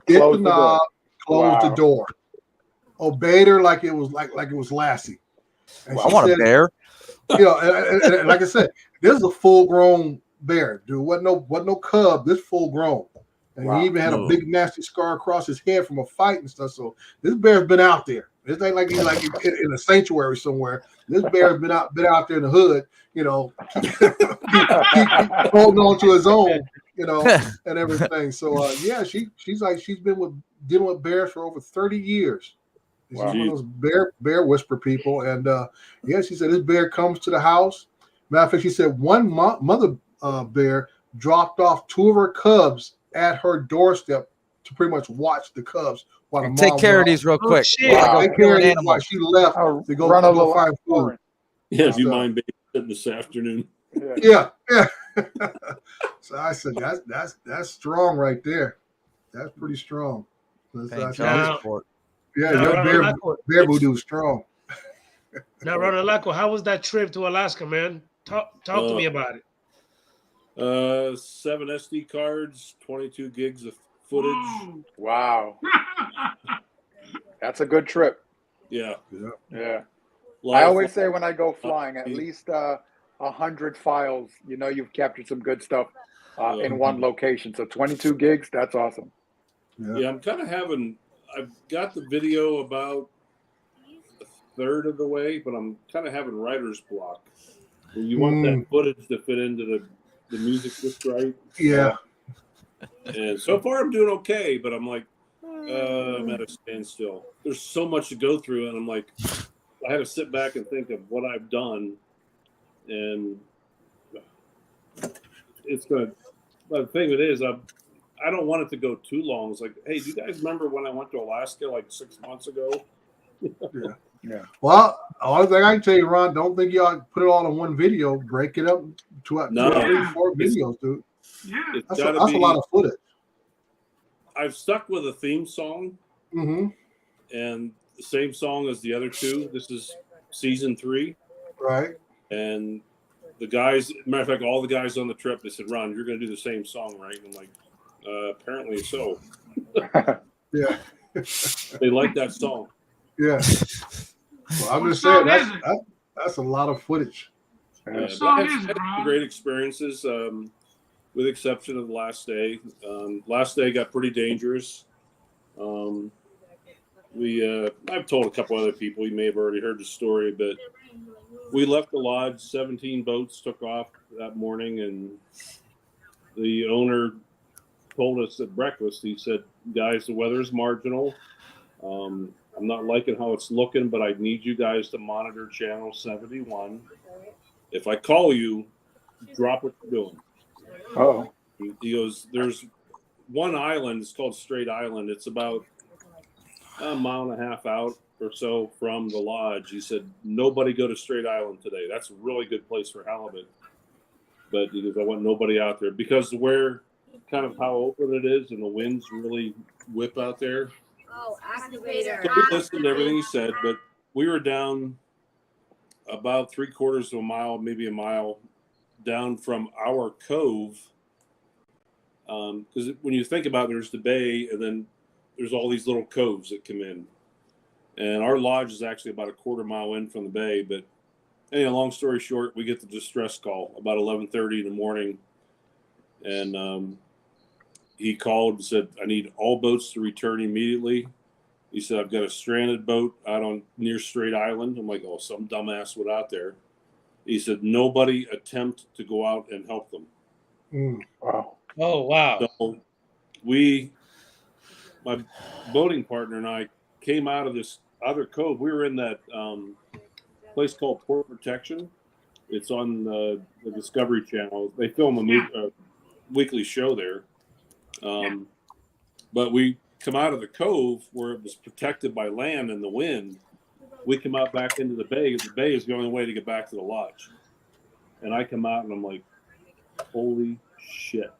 bit the knob, closed the door, obeyed her like it was like it was Lassie. And I want a bear. And like I said, this is a full-grown bear, dude. Wasn't no cub. This full-grown, and he even had a big nasty scar across his head from a fight and stuff. So this bear's been out there. This ain't like he's in a sanctuary somewhere. This bear's been out there in the hood, holding on to his own, and everything. So she's been dealing with bears for over 30 years. She's one of those bear whisper people, and she said this bear comes to the house. Matter of fact, she said one mother bear dropped off 2 of her cubs at her doorstep to pretty much watch the cubs while the Take mom care of went these real Oh, quick. shit. While I go take care kill of an these animal. while she left I'll to go run a little find food. errand. Yeah, do you stuff. mind babysitting this afternoon? Yeah. Yeah. So I said that's strong right there. That's pretty strong. Paying That's child Now- support. yeah, Now, your Ronald bear voodoo is strong. Laco, how was that trip to Alaska, man? Talk to me about it. 7 SD cards, 22 gigs of footage. Whoa. Wow. That's a good trip. Yeah. Yeah. Live I always flight. say when I go flying, at least 100 files. You know, you've captured some good stuff in one location. So 22 gigs, that's awesome. Yeah, I'm kind of I've got the video about a third of the way, but I'm kind of having writer's block. You want that footage to fit into the music just right. Yeah. And so far I'm doing okay, but I'm like, I'm at a standstill. There's so much to go through, and I'm like, I had to sit back and think of what I've done, and it's gonna. But the thing of it is, I don't want it to go too long. It's like, hey, do you guys remember when I went to Alaska like 6 months ago? Yeah. Well, the only thing I can tell you, Ron, don't think you ought to put it all in one video. Break it up to No. 2, 3, 4 videos, dude. Yeah. It's That's gotta a be. lot of footage. I've stuck with a theme song, Mm-hmm. and the same song as the other two. This is season 3, Right. and the guys. Matter of fact, all the guys on the trip, they said, "Ron, you're going to do the same song, right?" And I'm like, apparently so. Yeah. They like that song. Yeah. Well, I'm What just saying song is it? that's a lot of footage. Yeah, song but is I've it, had Ron? great experiences, with the exception of the last day. Last day got pretty dangerous. I've told a couple other people, you may have already heard the story, but we left the lodge. 17 boats took off that morning, and the owner told us at breakfast, he said, guys, the weather is marginal. I'm not liking how it's looking, but I need you guys to monitor channel 71. If I call you, drop what you're doing. Oh. He goes, there's one island, it's called Straight Island. It's about a mile and a half out or so from the lodge. He said, nobody go to Straight Island today. That's a really good place for halibut. But he goes, I want nobody out there because where kind of how open it is and the winds really whip out there. Oh, activator. So we listened to everything he said, but we were down about 3/4 of a mile, maybe a mile down from our cove. Because when you think about it, there's the bay and then there's all these little coves that come in. And our lodge is actually about a 1/4 mile in from the bay. But anyway, long story short, we get the distress call about 11:30 in the morning. And he called and said, I need all boats to return immediately. He said, I've got a stranded boat out on near Straight Island. I'm like, oh, some dumbass went out there. He said, nobody attempt to go out and help them. Wow. Oh, wow. So my boating partner and I came out of this other cove. We were in that place called Port Protection. It's on the Discovery Channel. They film a weekly show there. But we come out of the cove where it was protected by land and the wind. We come out back into the bay. The bay is the only way to get back to the lodge. And I come out and I'm like, holy shit.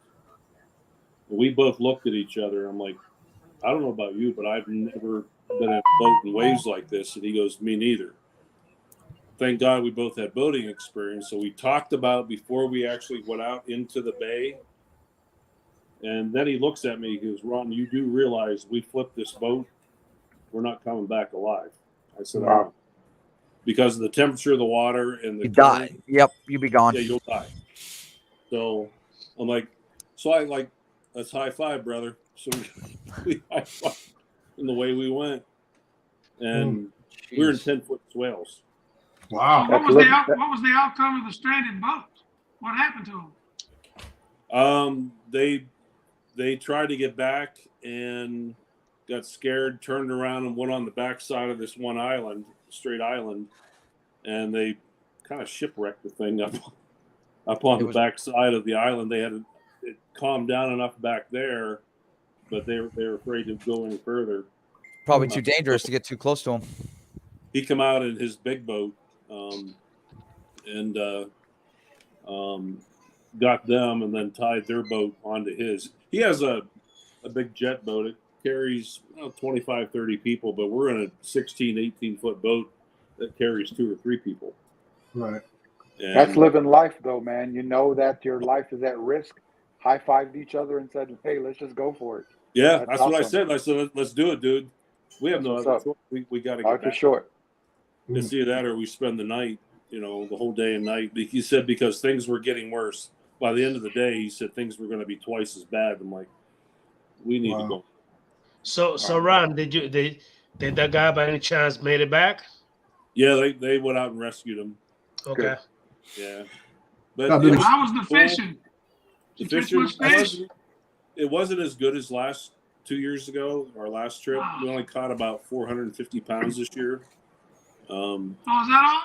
We both looked at each other. I'm like, I don't know about you, but I've never been in a boat in waves like this. And he goes, me neither. Thank God we both had boating experience. So we talked about before we actually went out into the bay. And then he looks at me. He goes, Ron, you do realize we flipped this boat. We're not coming back alive. I said, Wow. I know. Because of the temperature of the water and the You die. Yep, you be gone. Yeah, you'll die. So I'm like, let's high five, brother. So we high five in the way we went. And we were in 10-foot swales. Wow. What was the outcome of the stranded boat? What happened to them? They tried to get back and got scared, turned around and went on the backside of this one island, Straight Island, and they kind of shipwrecked the thing up on the backside of the island. They had it calmed down enough back there, but they were afraid to go any further. Probably too dangerous to get too close to him. He come out in his big boat and got them and then tied their boat onto his. He has a big jet boat. It carries 25, 30 people, but we're in a 16, 18-foot boat that carries 2 or 3 people. Right. And That's living life, though, man. You know that your life is at risk. High-fived each other and said, "Hey, let's just go for it." yeah, That's that's what I awesome. said. I said, let's do it, dude. We have no That's other what's up. choice. We got to Life get is back. short. It's either that or we spend the night, the whole day and night. He said because things were getting worse. By the end of the day, he said things were going to be twice as bad. I'm like, we need to Wow. go. So Ron, did that guy by any chance made it back? Yeah, they went out and rescued him. Okay. Good. Yeah, but Now, it did was, How was the cool. fishing? The Did you catch fishing much fish? it wasn't as good as last 2 years ago. Our last trip, we only caught about 450 pounds this year. Oh, is that all?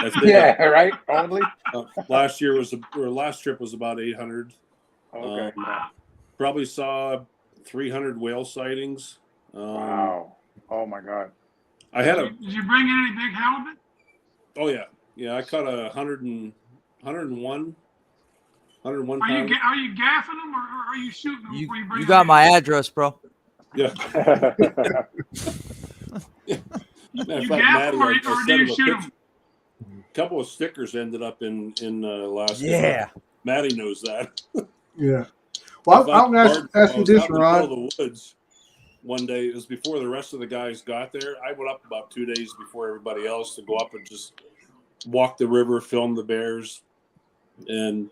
That's it. Yeah, right. Only. Last trip was about 800. Okay. Probably saw 300 whale sightings. Wow. Oh my God. I had Did you bring in any big halibut? oh yeah, I caught 101 Are you pounds. are you gaffing them or are you shooting them before you bring You them got in? my address, bro. Yeah. You Matter of fact, gaff them or I do sent you him a shoot picture. them? A couple of stickers ended up in Alaska. Yeah. Maddie knows that. Yeah. Well, I I'm going to ask I you was this, out in the middle Ron. of the woods one day. It was before the rest of the guys got there. I went up about 2 days before everybody else to go up and just walk the river, film the bears, and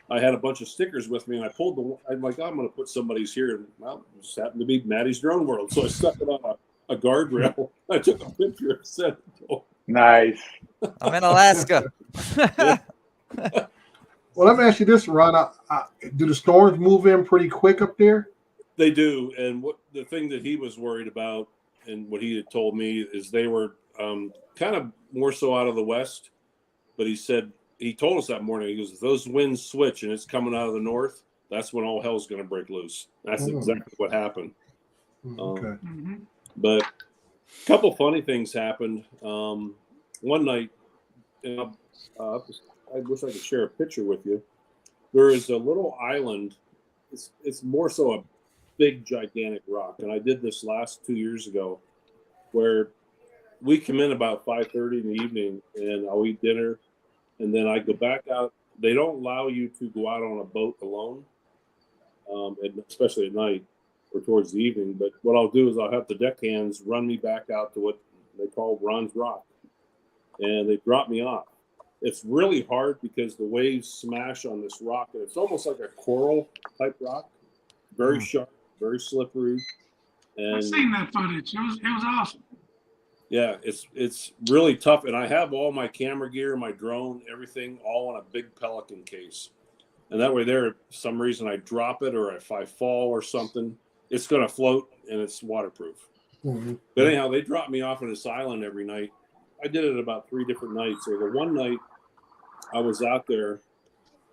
I had a bunch of stickers with me. And I pulled I'm like, I'm going to put somebody's here, and well, it just happened to be Maddie's Drone World. So I stuck it on a guardrail. I took a picture and sent it to him. Nice. I'm in Alaska. Well, let me ask you this, Ron. Do the storms move in pretty quick up there? They do, and what the thing that he was worried about, and what he had told me, is they were kind of more so out of the west. But he said he told us that morning. He goes, if those winds switch and it's coming out of the north, that's when all hell's going to break loose. That's exactly what happened. Okay. But a couple funny things happened. One night, and I wish I could share a picture with you. There is a little island. It's more so a big, gigantic rock. And I did this last 2 years ago, where we come in about 5:30 in the evening, and I'll eat dinner, and then I go back out. They don't allow you to go out on a boat alone, especially at night or towards the evening. But what I'll do is I'll have the deckhands run me back out to what they call Ron's Rock, and they drop me off. It's really hard because the waves smash on this rock, and it's almost like a coral type rock, very sharp, very slippery. And I've seen that footage. It was awesome. yeah, it's really tough. And I have all my camera gear, my drone, everything, all in a big Pelican case. And that way there, some reason I drop it, or if I fall or something, it's going to float and it's waterproof. Mm-hmm. But anyhow, they drop me off on this island every night. I did it about 3 different nights. So the one night I was out there,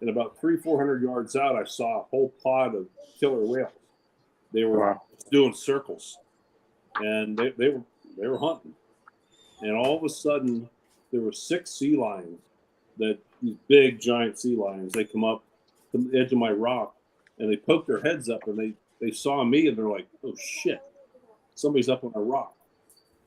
and about 300-400 yards out, I saw a whole pod of killer whales. They were doing circles, and they were hunting. And all of a sudden, there were 6 sea lions, these big, giant sea lions. They come up to the edge of my rock, and they poke their heads up, and they saw me, and they're like, oh, shit, somebody's up on a rock.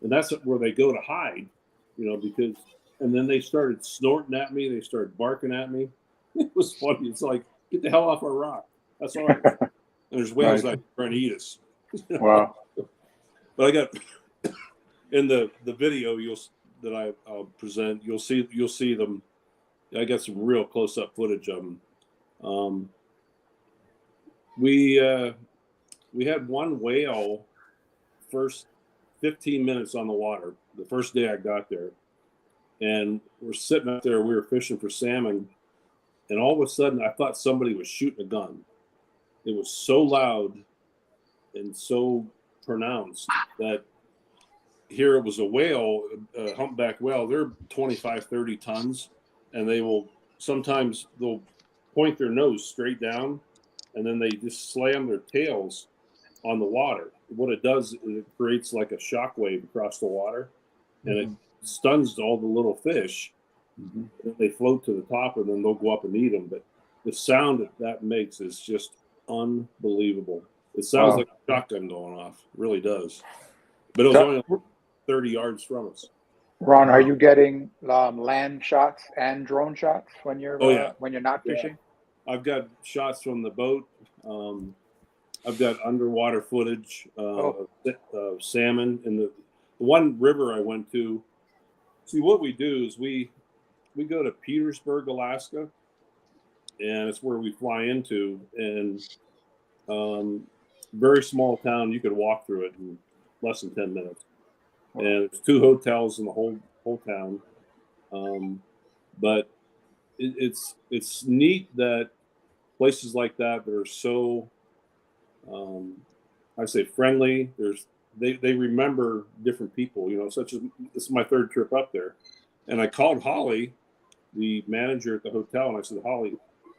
And that's where they go to hide, because – and then they started snorting at me. They started barking at me. It was funny. It's like, get the hell off our rock. That's all right. And there's whales like trying to eat us. Wow. But I got in the video that I'll present. You'll see them. I got some real close up footage of them. We had one whale first 15 minutes on the water the first day I got there. And we're sitting up there, we were fishing for salmon, and all of a sudden I thought somebody was shooting a gun. It was so loud and so pronounced that here it was a whale, a humpback whale. They're 25, 30 tons, and they'll point their nose straight down, and then they just slam their tails on the water. What it does is it creates like a shock wave across the water, and it stuns all the little fish. They float to the top, and then they'll go up and eat them. But the sound that makes is just unbelievable. It sounds like a shotgun going off. It really does. But it was only like 30 yards from us. Ron, are you getting land shots and drone shots when you're when you're not fishing? I've got shots from the boat. I've got underwater footage of salmon. In the one river I went to, see what we do is we go to Petersburg, Alaska, and it's where we fly into, and very small town. You could walk through it in less than 10 minutes. And it's 2 hotels in the whole town. But it's neat that places like that are so, I say friendly. They remember different people, such as this is my 3rd trip up there. And I called Holly, the manager at the hotel, and I said, Holly,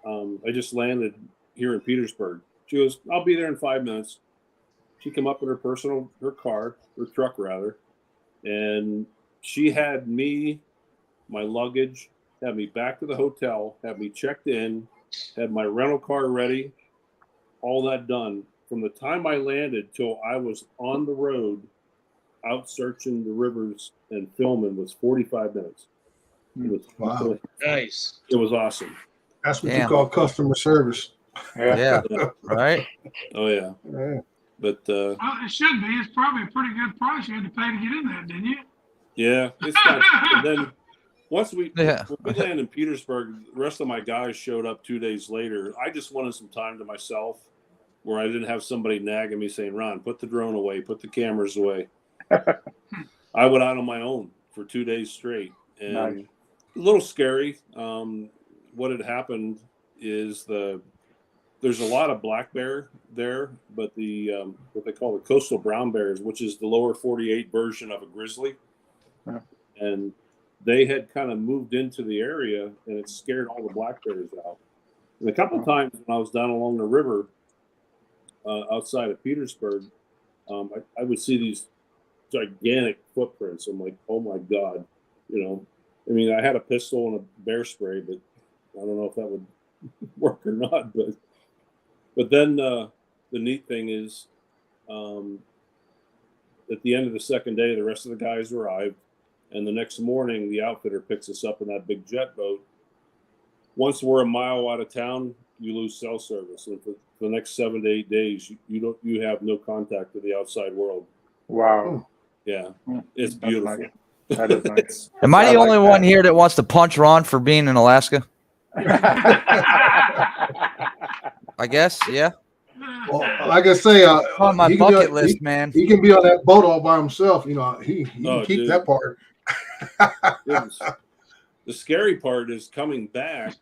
I just landed here in Petersburg. She goes, I'll be there in 5 minutes. She came up in her truck rather, and she had me, my luggage, had me back to the hotel, had me checked in, had my rental car ready, all that done. From the time I landed till I was on the road out searching the rivers and filming was 45 minutes. It was Wow. Nice. It was awesome. That's what Damn. you call customer service. Yeah. Right. Oh yeah. Yeah. But Well, it should be. It's probably a pretty good price you had to pay to get in there, didn't you? yeah, it's not. And then once we Yeah. when we landed in Petersburg, the rest of my guys showed up 2 days later. I just wanted some time to myself, where I didn't have somebody nagging me saying, "Ron, put the drone away, put the cameras away." I went out on my own for 2 days straight, and Nice. a little scary. What had happened is there's a lot of black bear there, but the what they call the coastal brown bears, which is the lower 48 version of a grizzly, and they had kind of moved into the area, and it scared all the black bears out. And a couple of times when I was down along the river outside of Petersburg, I would see these gigantic footprints. I'm like, oh my God, I mean, I had a pistol and a bear spray, but I don't know if that would work or not. But then the neat thing is, at the end of the second day, the rest of the guys arrived, and the next morning, the outfitter picks us up in that big jet boat. Once we're a mile out of town, you lose cell service, and for the next 7 to 8 days, you have no contact with the outside world. Wow. Yeah, it's That's beautiful. nice. That is nice. Am I I the like only that. one here that wants to punch Ron for being in Alaska? I guess. Yeah. Well, like I say, On my he can be bucket on- list, man. He can be on that boat all by himself. He Oh, can keep dude. that part. The scary part is coming back,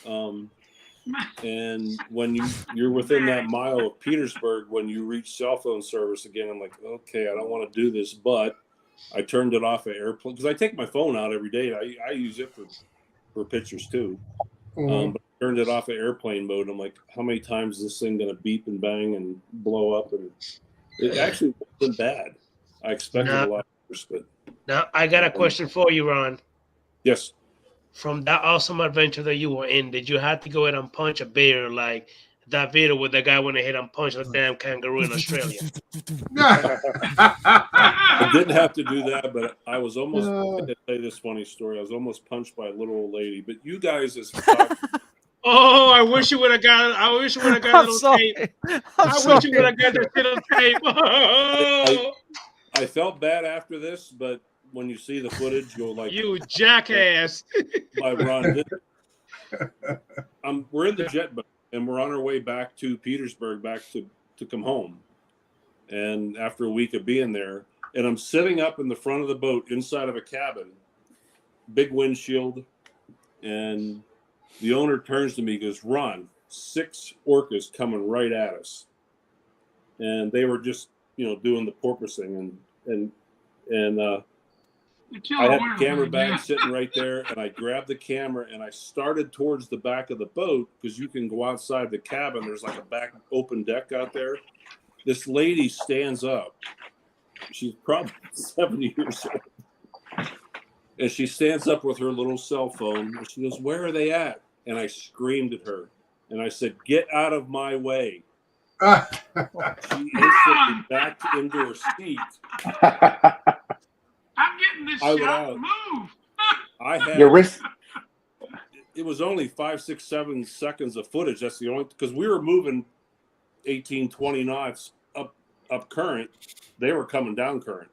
and when you're within that mile of Petersburg, when you reach cell phone service again, I'm like, okay, I don't want to do this, but I turned it off at airplane because I take my phone out every day. I use it for pictures too. But I turned it off at airplane mode. I'm like, how many times is this thing going to beep and bang and blow up? And it actually wasn't bad. I expected a lot worse, but Now, I got a question for you, Ron. yes. From that awesome adventure that you were in, did you have to go ahead and punch a bear like that video where the guy went ahead and punched a damn kangaroo in Australia? I didn't have to do that, but I was almost. I'm gonna tell you this funny story. I was almost punched by a little old lady. But you guys, as photographers, Oh, I wish you would have got it. I wish you would have got I'm it on sorry. tape. I'm I sorry. wish you would have got that shit on tape. Oh, I felt bad after this, but when you see the footage, you'll like you jackass. by Ron. We're in the jet boat and we're on our way back to Petersburg, back to come home. And after a week of being there, and I'm sitting up in the front of the boat inside of a cabin, big windshield, and the owner turns to me and goes, Ron, 6 orcas coming right at us. And they were just, doing the porpoising and I had the camera bag sitting right there, and I grabbed the camera and I started towards the back of the boat because you can go outside the cabin. There's like a back open deck out there. this lady stands up. She's probably 70 years old. And she stands up with her little cell phone. And she goes, "Where are they at?" And I screamed at her. And I said, "Get out of my way." She instantly backed into her seat. I'm getting this I would shot. out. Move. I had Your wrist. it was only 5, 6, 7 seconds of footage. That's the only, because we were moving 18, 20 knots up current. They were coming down current.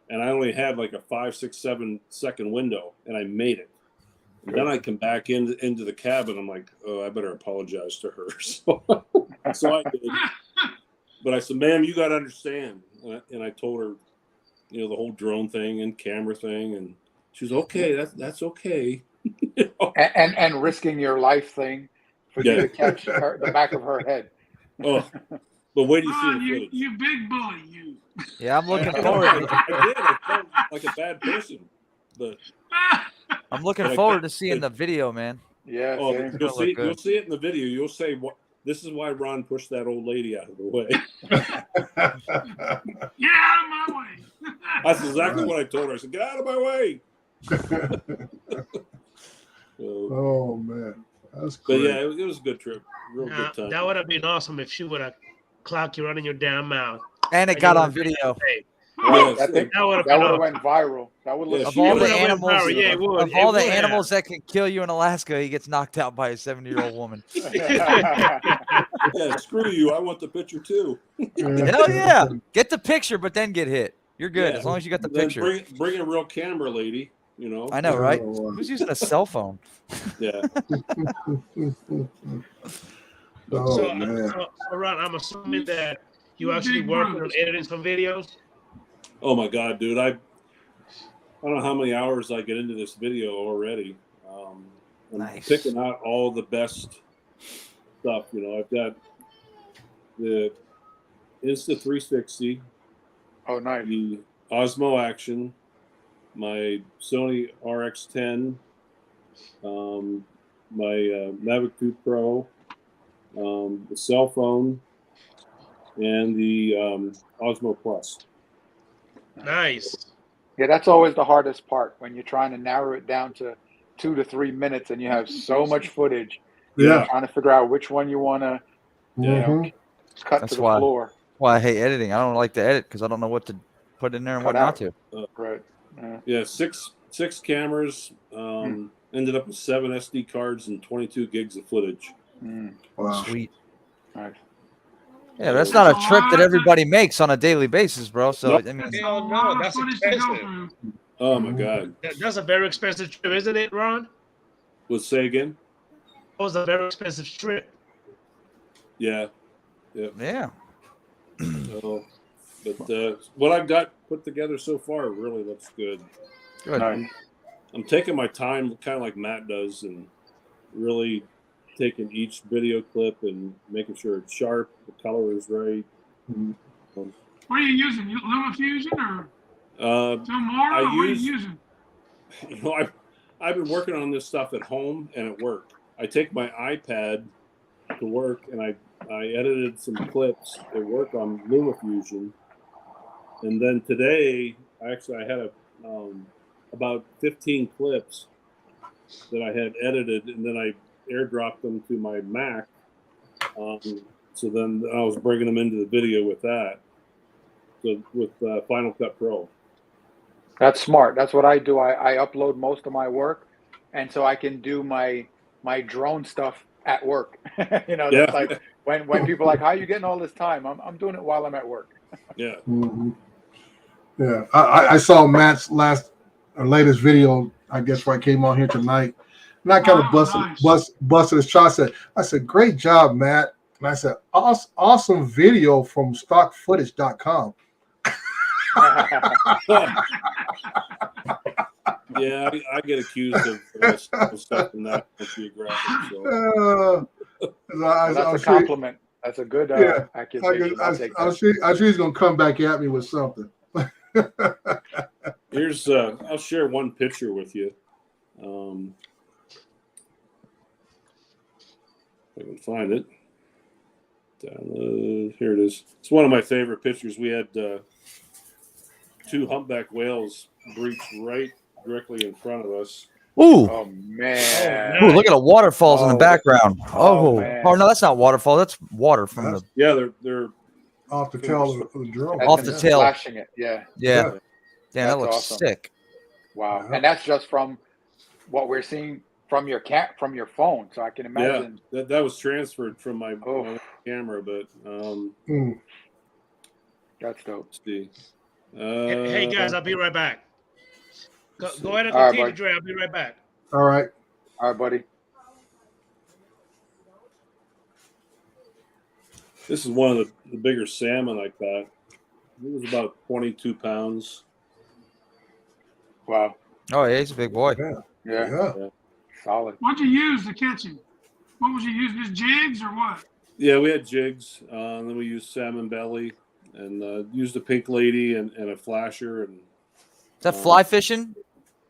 And I only had like a 5, 6, 7 second window, and I made it. And then I come back into the cabin. I'm like, oh, I better apologize to her. So I did. But I said, "Ma'am, you got to understand." And I told her, the whole drone thing and camera thing. And she was okay. That's okay. and risking your life thing for you to catch the back of her head. Oh, but wait till you see Ron, the footage. you big bully, you. Yeah, I'm looking I forward. did. I felt like a bad person. But I'm looking Like forward that- to seeing the video, man. Yeah, oh, same. you'll see good. it in the video. You'll say, "What? This is why Ron pushed that old lady out of the way." Get out of my way. That's exactly what I told her. I said, "Get out of my way." So, Oh man, that's but great. yeah, it was a good trip. Real Now, good time. that would have been awesome if she would have clocked you running your damn mouth. And it And got you on would've been video. safe. Yes, That thing- That would have That been would have awesome. went viral. That would Yeah, look. Of she all would've the went animals, viral. Yeah, it would. of It all the would have. animals that can kill you in Alaska, he gets knocked out by a 70-year-old woman. yeah, screw you. I want the picture too. Hell yeah. Get the picture, but then get hit. You're good Yeah. as long as you got the Then picture. bring a real camera lady. I know, right? Oh, Who's using a cell phone? Yeah. oh So, man. so, Ron, I'm assuming that you You actually big working on brutes. editing some videos. Oh my God, dude! I don't know how many hours I get into this video already. I'm Nice. picking out all the best stuff. I've got the Insta360, Oh, nice. the Osmo Action, my Sony RX10, my Mavic 2 Pro, the cell phone, and the Osmo Plus. Nice. Yeah, that's always the hardest part when you're trying to narrow it down to 2 to 3 minutes and you have so much footage. Yeah. Trying to figure out which one you want to Mhm. cut That's to the why. floor. Well, I hate editing. I don't like to edit because I don't know what to put in there and Cut what not out. to. Right. Yeah. Yeah, six cameras. Ended up with 7 SD cards and 22 gigs of footage. Mm, Wow. Sweet. nice. Yeah, that's not a trip that everybody makes on a daily basis, bro. So, Nope. I mean, Hell A no, lot of that's footage to go expensive. through. Oh my God! That's a very expensive trip, isn't it, Ron? Let's say again. That was a very expensive trip. Yeah. yeah. So, but what I've got put together so far really looks good. Good. Nice. I'm taking my time, kind of like Matt does, and really taking each video clip and making sure it's sharp, the color is right. What are you using? LumaFusion or Filmora? I What are you use- using? I've been working on this stuff at home and at work. I take my iPad to work and I edited some clips at work on LumaFusion, and then today I had about 15 clips that I had edited, and then I airdropped them to my Mac. So then I was bringing them into the video with that. So with Final Cut Pro. That's smart. That's what I do. I upload most of my work, and so I can do my drone stuff at work. That's like when people are like, "How are you getting all this time?" I'm doing it while I'm at work. Yeah. Mhm. Yeah. I saw Matt's latest video, I guess, where I came on here tonight. And I kind of busted his shot. I said, great job, Matt. And I said, awesome video from stockfootage.com. Yeah, I get accused of stuff from that geographic. So. That's a compliment. That's a good accusation. I'll take I'm that. sure he's going to come back at me with something. Here's I'll share one picture with you. If I can find it. Download. Here it is. It's one of my favorite pictures. We had 2 humpback whales breach right directly in front of us. Ooh. Oh man. Ooh, look at the waterfalls in the Oh. background. Oh, Oh, man. oh no, that's not waterfall. That's water from That's- the Yeah, they're Off the tail of the drone. That's Off him the tail. Flashing it. Yeah. yeah. Yeah. Damn, that That's looks awesome. sick. Wow. Yeah. And that's just from what we're seeing from your phone. So I can imagine. that was transferred from my Oh. camera, but Mm. That's dope. let's see. Hey guys, I'll be right back. Go ahead and All right, continue, buddy. Dre. I'll be right back. All right. All right, buddy. This is one of the bigger salmon I caught. It was about 22 pounds. Wow. Oh yeah, he's a big boy. Yeah. Yeah. Yeah. Solid. What'd you use to catch him? What was you using? Just jigs or what? Yeah, we had jigs. And then we used salmon belly and used a pink lady and a flasher. And Is that fly fishing?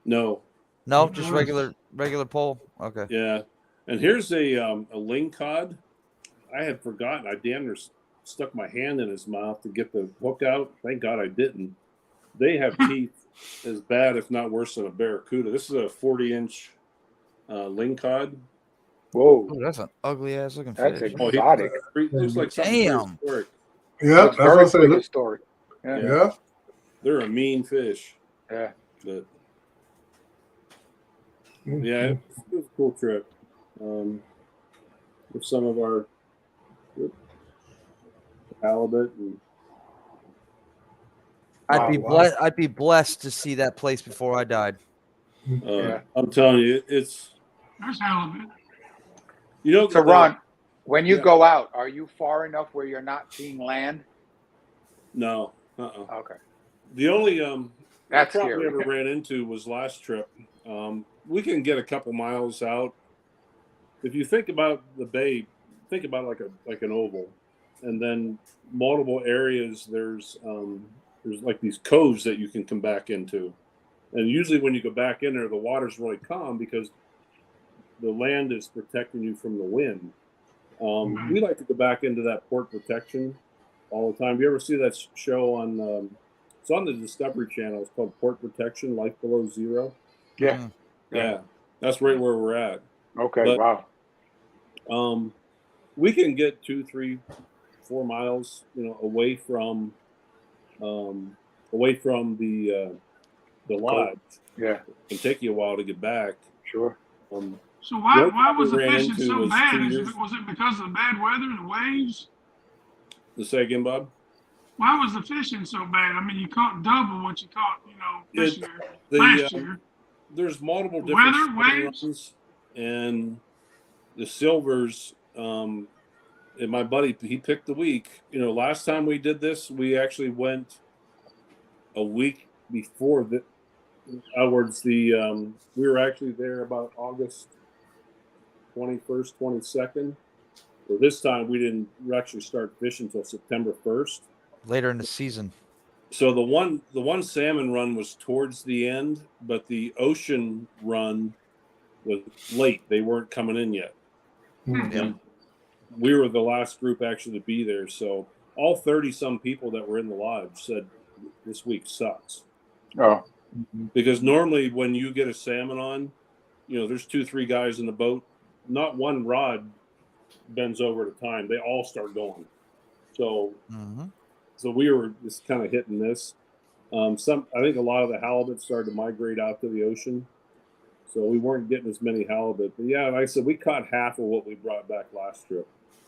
no, No, just regular pole. Okay. yeah. And here's a ling cod. I had forgotten. I damn near stuck my hand in his mouth to get the hook out. Thank God I didn't. They have teeth as bad, if not worse, than a barracuda. This is a 40-inch ling cod. Whoa. Ooh, that's an ugly ass looking That's fish. exotic. Looks like something Damn. prehistoric. Yeah. That's That's what I very say. prehistoric. Yeah. Yeah. They're a mean fish. Yeah. But Mm. yeah, it was a cool trip. With some of our halibut and I'd be blessed to see that place before I died. Yeah. I'm telling you, it's There's halibut. you know. So Ron, when you Yeah. go out, are you far enough where you're not seeing land? No. Okay. The only That's problem scary. we ever ran into was last trip. We can get a couple miles out. If you think about the bay, think about like an oval, and then multiple areas. There's like these coves that you can come back into, and usually when you go back in there, the water's really calm because the land is protecting you from the wind. We like to go back into that port protection all the time. You ever see that show on? It's on the Discovery Channel. It's called Port Protection: Life Below Zero. Yeah. Yeah, that's right where we're at. Okay. But- Wow. We can get 2, 3, 4 miles, away from the lodge. Yeah. It can take you a while to get back. Sure. So why was the Ran fishing into so was bad? 2 Was years. it because of the bad weather and the waves? Say again, Bob. Why was the fishing so bad? I mean, you caught double what you caught, this year, last year. There's multiple different Weather, spring waves? runs, and the silvers. And my buddy, he picked the week. Last time we did this, we actually went a week before the. Outwards, we were actually there about August 21st, 22nd. So this time we actually start fishing until September 1st. Later in the season. So the one salmon run was towards the end, but the ocean run was late. They weren't coming in yet. And we were the last group actually to be there. So all 30-some people that were in the lodge said this week sucks. Oh. Because normally when you get a salmon on, there's 2, 3 guys in the boat. Not one rod bends over at a time. They all start going. So So we were just kind of hit and miss. I think a lot of the halibut started to migrate out to the ocean, so we weren't getting as many halibut. But yeah, like I said, we caught half of what we brought back last trip.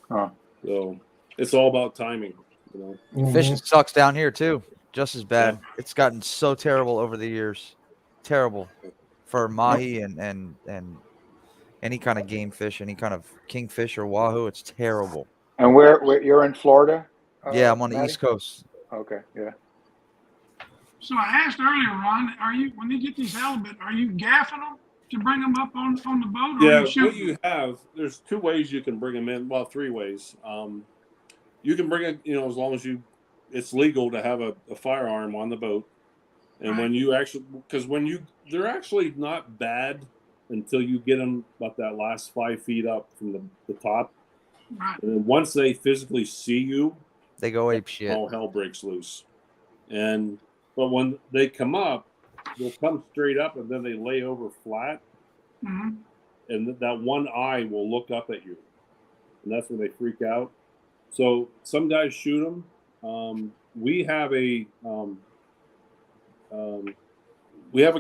Huh. So it's all about timing, Fishing sucks down here too. Just as bad. It's gotten so terrible over the years. Terrible for mahi and any kind of game fish, any kind of kingfish or wahoo. It's terrible. And where you're in Florida? Yeah, I'm on the Matty? East Coast. Okay. Yeah. So I asked earlier, Ron, when you get these halibut, are you gaffing them to bring them up on the boat, or Yeah, are you shooting? what you have, there's 2 ways you can bring them in. Well, 3 ways. You can bring it, as long as it's legal to have a firearm on the boat. And when you actually, because they're actually not bad until you get them about that last 5 feet up from the top. Right. And then once they physically see you, They go ape shit. all hell breaks loose. But when they come up, they'll come straight up and then they lay over flat, Hmm. and that one eye will look up at you, and that's when they freak out. So some guys shoot them. We have a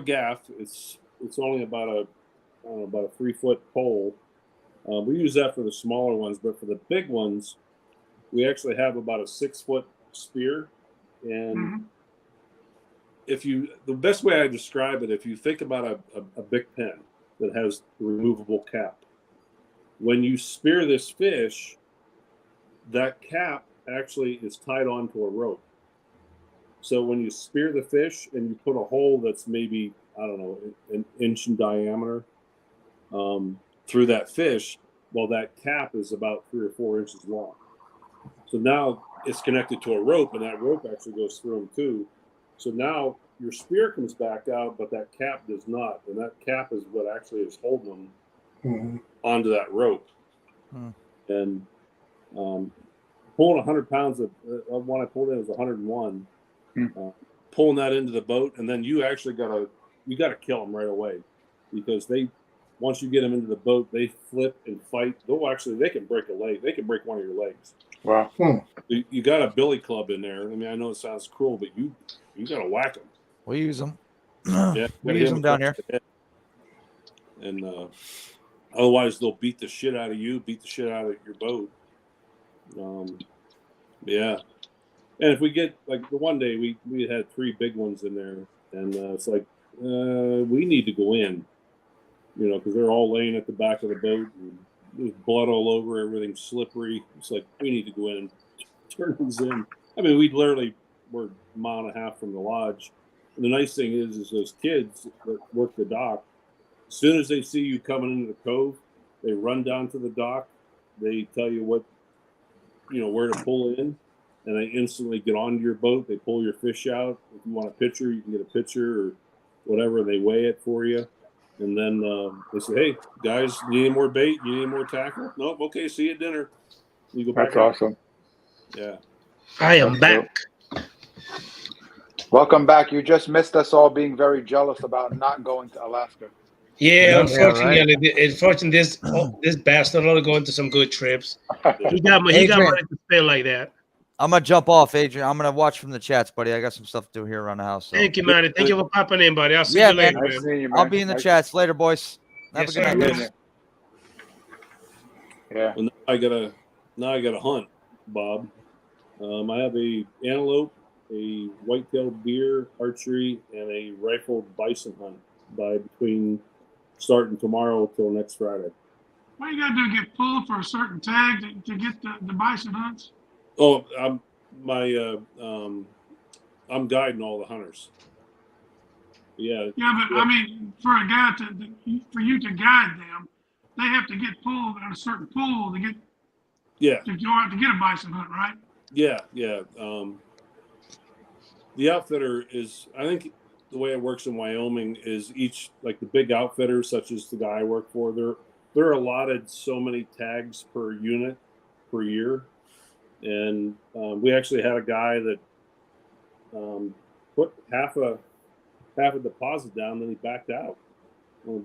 gaff. It's only about a 3-foot pole. We use that for the smaller ones, but for the big ones, we actually have about a 6-foot spear. And Hmm. the best way I describe it, if you think about a big pen that has the removable cap, when you spear this fish, that cap actually is tied onto a rope. So when you spear the fish and you put a hole that's maybe, I don't know, an inch in diameter through that fish, well, that cap is about 3 or 4 inches long. So now it's connected to a rope, and that rope actually goes through them too. So now your spear comes back out, but that cap does not. And that cap is what actually is holding them Mm-hmm. onto that rope. Hmm. And pulling 100 pounds of one I pulled in was 101. Pulling that into the boat, and then you actually gotta kill them right away, because once you get them into the boat, they flip and fight. They can break a leg. They can break one of your legs. Wow. You got a billy club in there. I mean, I know it sounds cruel, but you got to whack them. We use them. Yeah, We use them down here. And otherwise, they'll beat the shit out of you, beat the shit out of your boat. Yeah. And if we get, like, the one day we had 3 big ones in there, and it's like, we need to go in, because they're all laying at the back of the boat, and there's blood all over, everything's slippery. It's like, we need to go in and turn these in. I mean, we literally were a mile and a half from the lodge. And the nice thing is those kids that work the dock, as soon as they see you coming into the cove, they run down to the dock. They tell you where to pull in, and they instantly get onto your boat. They pull your fish out. If you want a picture, you can get a picture or whatever. They weigh it for you. And then they say, hey, guys, you need any more bait? You need any more tackle? Nope. Okay, see you at dinner. You go back. That's awesome. Yeah. I am back. Welcome back. You just missed us all being very jealous about not going to Alaska. Yeah, Yeah, unfortunately, this bastard only going to some good trips. He got money Adrian. to spend like that. I'm gonna jump off, Adrian. I'm gonna watch from the chats, buddy. I got some stuff to do here around the house. So. Thank you, man. Thank you for popping in, buddy. I'll see Yeah, you later, Nice man. seeing you, man. I'll be in the chats later, boys. Have Yes, a good sir. night, Nice guys. seeing you. Yeah. Well, now I gotta hunt, Bob. I have a antelope, a white-tailed deer, archery, and a rifled bison hunt between starting tomorrow till next Friday. What you gotta do? Get pulled for a certain tag to get the bison hunts? Oh, I'm guiding all the hunters. Yeah. Yeah, but I mean, for a guy for you to guide them, they have to get pulled at a certain pool to Yeah. go out to get a bison hunt, right? Yeah. The outfitter is, I think the way it works in Wyoming is each, like the big outfitters, such as the guy I work for, they're allotted so many tags per unit per year. And we actually had a guy that put half a deposit down, then he backed out. Well,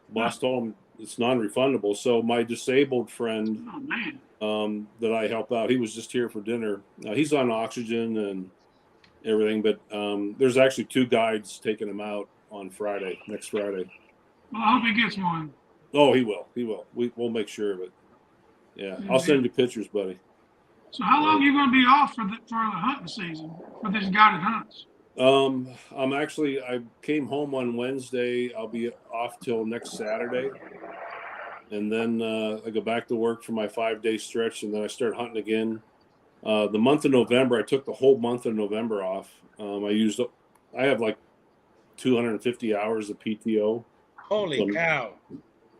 boss told him it's non-refundable. So my disabled friend Oh man. that I help out, he was just here for dinner. He's on oxygen and everything, but there's actually 2 guides taking him out on next Friday. Well, I hope he gets one. Oh, he will. We'll make sure of it. Yeah, I'll send you pictures, buddy. So how long are you going to be off for the hunting season for these guided hunts? I came home on Wednesday. I'll be off till next Saturday. And then I go back to work for my 5-day stretch, and then I start hunting again. The month of November, I took the whole month of November off. I have like 250 hours of PTO. Holy cow.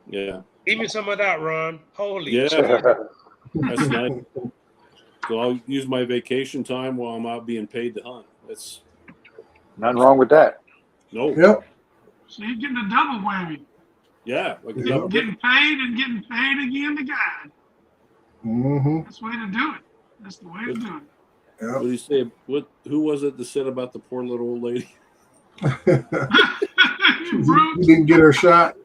Yeah. Give me some of that, Ron. Holy Yeah. shit. That's nice. So I'll use my vacation time while I'm out being paid to hunt. That's Nothing wrong with that. no. Yep. So you're getting a double whammy. Yeah. Like Getting paid and getting paid again to guide. Mm-hmm. That's the way to do it. That's the way to do it. What do you say? Who was it that said about the poor little old lady? You brute. You didn't get her shot.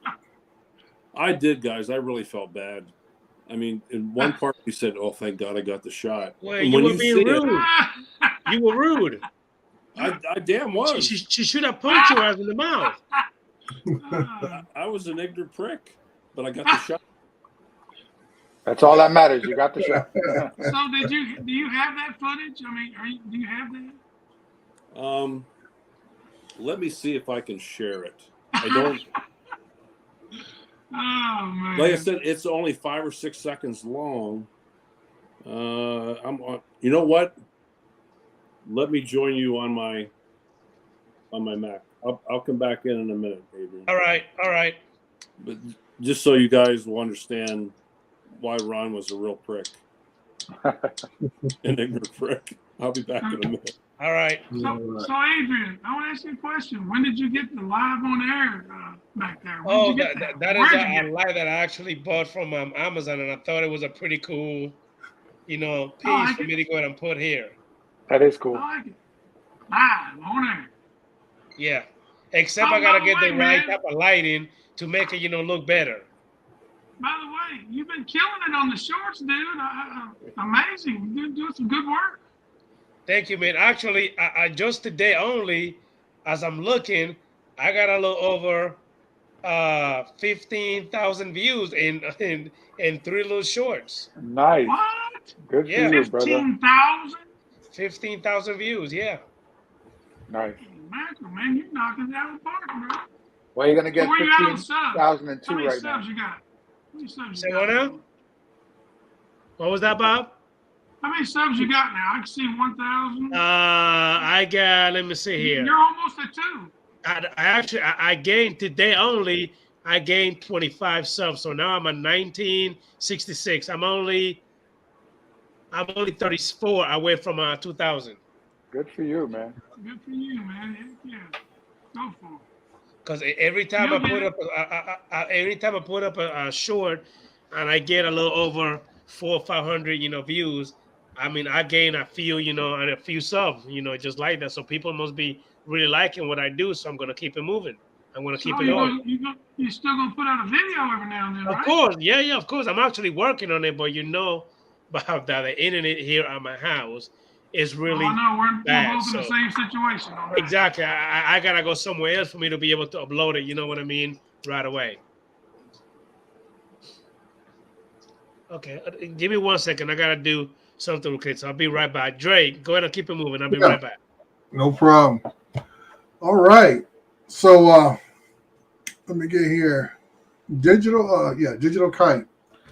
I did, guys. I really felt bad. I mean, in one part, he said, "Oh, thank God, I got the shot." Well, And you when were you being see it, rude. You were rude. I damn was. She should have punched you out in the mouth. I was an ignorant prick, but I got the shot. That's all that matters. You got the shot. So do you have that footage? I mean, do you have that? Let me see if I can share it. I don't. Oh man! Like I said, it's only 5 or 6 seconds long. I'm on. You know what? Let me join you on my Mac. I'll come back in a minute, Adrian. All right. But just so you guys will understand why Ron was a real prick, an ignorant prick. I'll be back in a minute. All right. So Adrian, I want to ask you a question. When did you get the live on air back there? When Oh, did you get that Where'd is you get a it? light that I actually bought from Amazon, and I thought it was a pretty cool, piece like for it. me to go ahead and put here. That is cool. I like it. Live on air. Yeah. Except Oh, I gotta by the get the way, right man. type of lighting to make it, look better. By the way, you've been killing it on the shorts, dude. Amazing. You're doing some good work. Thank you, man. Actually, I just today only, as I'm looking, I got a little over 15,000 views in 3 little shorts. Nice. What? Good for Yeah. you, brother. 15,000? 15,000 views. Yeah. Nice. Man, you're knocking it out of the park, bro. Well, you're gonna get Where you at on subs? 15,002 How many right now. subs you got? How many subs Say you what got? now? What was that, Bob? How many subs you got now? I can see 1,000. I got. Let me see here. You're almost at 2. I gained today only. I gained 25 subs, so now I'm at 1966. I'm only 34 away from 2,000. Good for you, man. Good for you, man. Heck yeah. Go for it. Because every time You'll I put up a short, and I get a little over 400 or 500, views. I mean, I gain a few, and a few subs, just like that. So people must be really liking what I do. So I'm gonna keep it moving. I'm gonna keep it going. You're still gonna put out a video every now and then, right? Of course, yeah, of course. I'm actually working on it, but about that the internet here at my house is really I know we're bad. both in the same situation. On that. Exactly. I gotta go somewhere else for me to be able to upload it. You know what I mean? Right away. Okay, give me 1 second. I gotta do something with kids. So I'll be right back. Drake, go ahead and keep it moving. I'll be right back. No problem. All right. So let me get here. Digital Kite.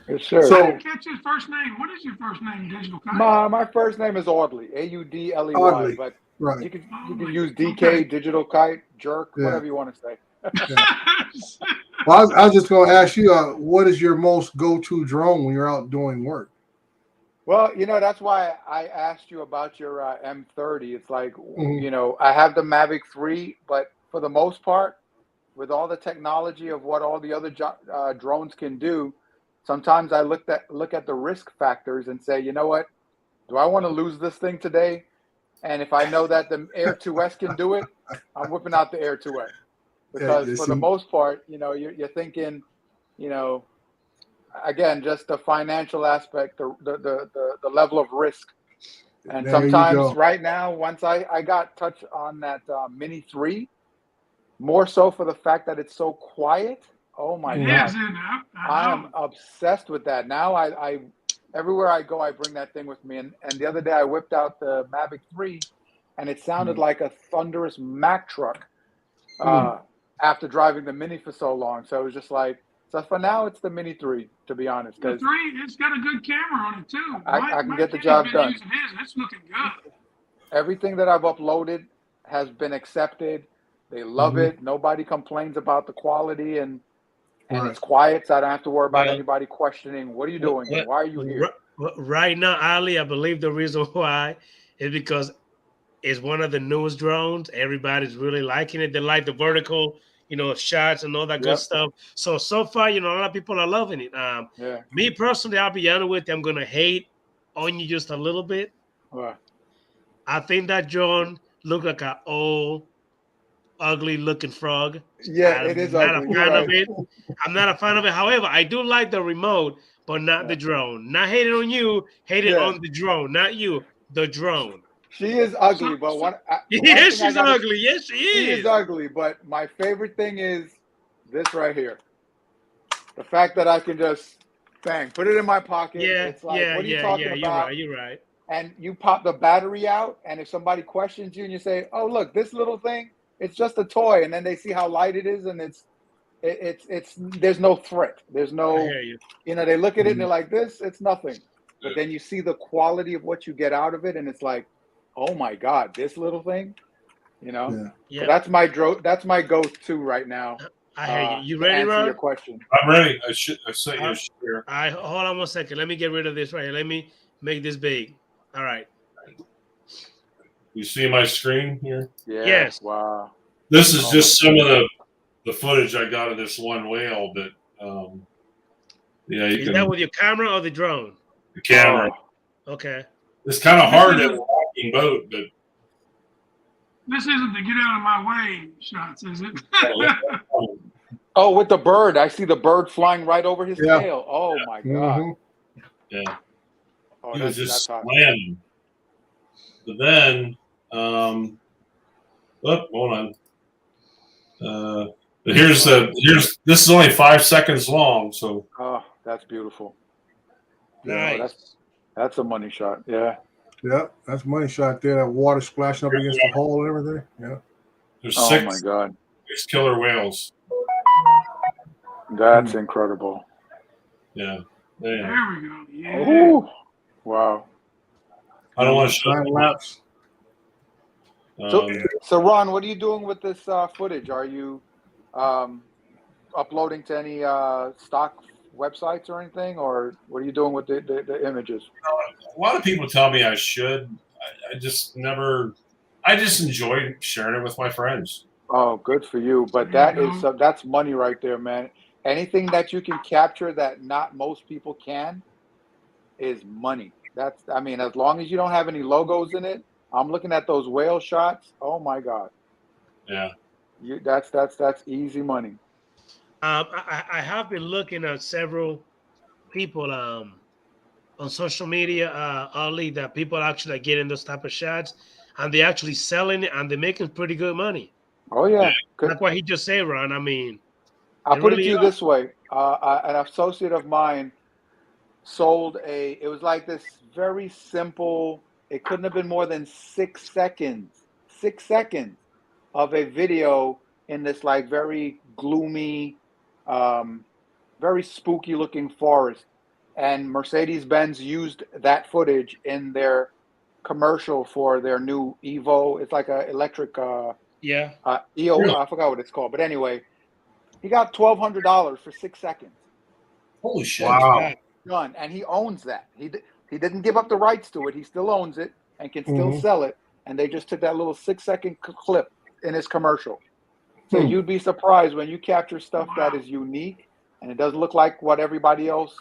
Yes, sir. I So didn't catch his first name. What is your first name, Digital Kite? my first name is Audley, Audley, Audley. but right. you can use DK, Digital Kite, Jerk, Yeah. whatever you want to say. Well, I was just going to ask you, what is your most go-to drone when you're out doing work? Well, that's why I asked you about your M30. It's like, Mhm. I have the Mavic 3, but for the most part, with all the technology of what all the other drones can do, sometimes I look at the risk factors and say, you know what? Do I want to lose this thing today? And if I know that the Air 2S can do it, I'm whipping out the Air 2S. Because for the most part, you're thinking, again, just the financial aspect, the level of risk. And There you sometimes go. right now, once I got touched on that Mini 3, more so for the fact that it's so quiet. Oh my It God. is, isn't it? I am obsessed with that. Now I everywhere I go, I bring that thing with me. And the other day I whipped out the Mavic 3 and it sounded like a thunderous Mack truck after driving the Mini for so long. So it was just like, so for now it's the Mini 3, to be honest. The 3, it's got a good camera on it too. I can get the Kenny's job been done. using his, and it's looking good. Everything that I've uploaded has been accepted. They love it. Nobody complains about the quality and it's quiet, so I don't have to worry about anybody questioning, what are you doing here? Why are you here? Right now, Ali, I believe the reason why is because it's one of the newest drones. Everybody's really liking it. They like the vertical, shots and all that good Yep. stuff. So far, a lot of people are loving it. Yeah. Me personally, I'll be honest with you, I'm gonna hate on you just a little bit. Well, I think that drone looked like an old, ugly looking frog. yeah, I'm it is not a ugly. You're fan of right. it. I'm not a fan of it. However, I do like the remote, but not the drone. Not hate it on you, hate it Yeah. on the drone, not you, the drone. She is ugly, but one Yes, thing I she's gotta, ugly. Yes, she she is. is ugly. But my favorite thing is this right here. The fact that I can just bang, put it in my pocket. Yeah, It's like, yeah, what are you yeah, talking yeah. You're about? right. You're right. And you pop the battery out, and if somebody questions you and you say, "Oh, look, this little thing, it's just a toy," and then they see how light it is, and it's there's no threat. There's I no, hear you. they look at it and they're like, "This, it's nothing." But then you see the quality of what you get out of it, and it's like, "Oh my God, this little thing," Yeah. So Yeah, that's my go-to right now. I hear you. You To ready, answer your Ron? question. I'm ready. I sent you a share. I hold on 1 second. Let me get rid of this right here. Let me make this big. All right. You see my screen here? Yeah. Yes. Wow. This is Oh just my some of the footage I got of this one whale, but yeah, you Is can that with your camera or the drone? the camera. Okay. It's kind of hard in a walking boat, but This isn't the get out of my way shots, is it? Oh, with the bird. I see the bird flying right over his Yeah. tail. Oh my God. Mhm. yeah, Oh, he was just hot. slamming. But then, hold on. But here's this is only 5 seconds long, so Oh, that's beautiful. Nice. That's a money shot. Yeah. Yeah, that's money shot there. That water splashing up against the hull and everything. Yeah. there's Oh six my God. killer whales. That's incredible. Yeah. There we go. Yeah. Ooh. Wow. I don't want to show Time lapse. So Ron, what are you doing with this footage? Are you uploading to any stock websites or anything, or what are you doing with the images? a lot of people tell me I should. I just never. I just enjoy sharing it with my friends. Oh, good for you. But that's money right there, man. Anything that you can capture that not most people can is money. As long as you don't have any logos in it. I'm looking at those whale shots. Oh my God. Yeah. That's easy money. I have been looking at several people on social media, Ali, that people actually getting those type of shots, and they actually selling it, and they're making pretty good money. Oh yeah. Like what he just said, Ron. I mean, I'll they put it really to you are. this way. An associate of mine sold it was like this very simple, it couldn't have been more than 6 seconds. 6 seconds of a video in this like very gloomy, very spooky looking forest. And Mercedes-Benz used that footage in their commercial for their new Evo. It's like a electric Yeah. EO, Really? I forgot what it's called. But anyway, he got $1,200 for 6 seconds. Holy shit! Wow. Done, and he owns that. He didn't give up the rights to it. He still owns it and can still Mhm. sell it. And they just took that little 6-second clip in his commercial. So you'd be surprised when you capture stuff that is unique and it doesn't look like what everybody else,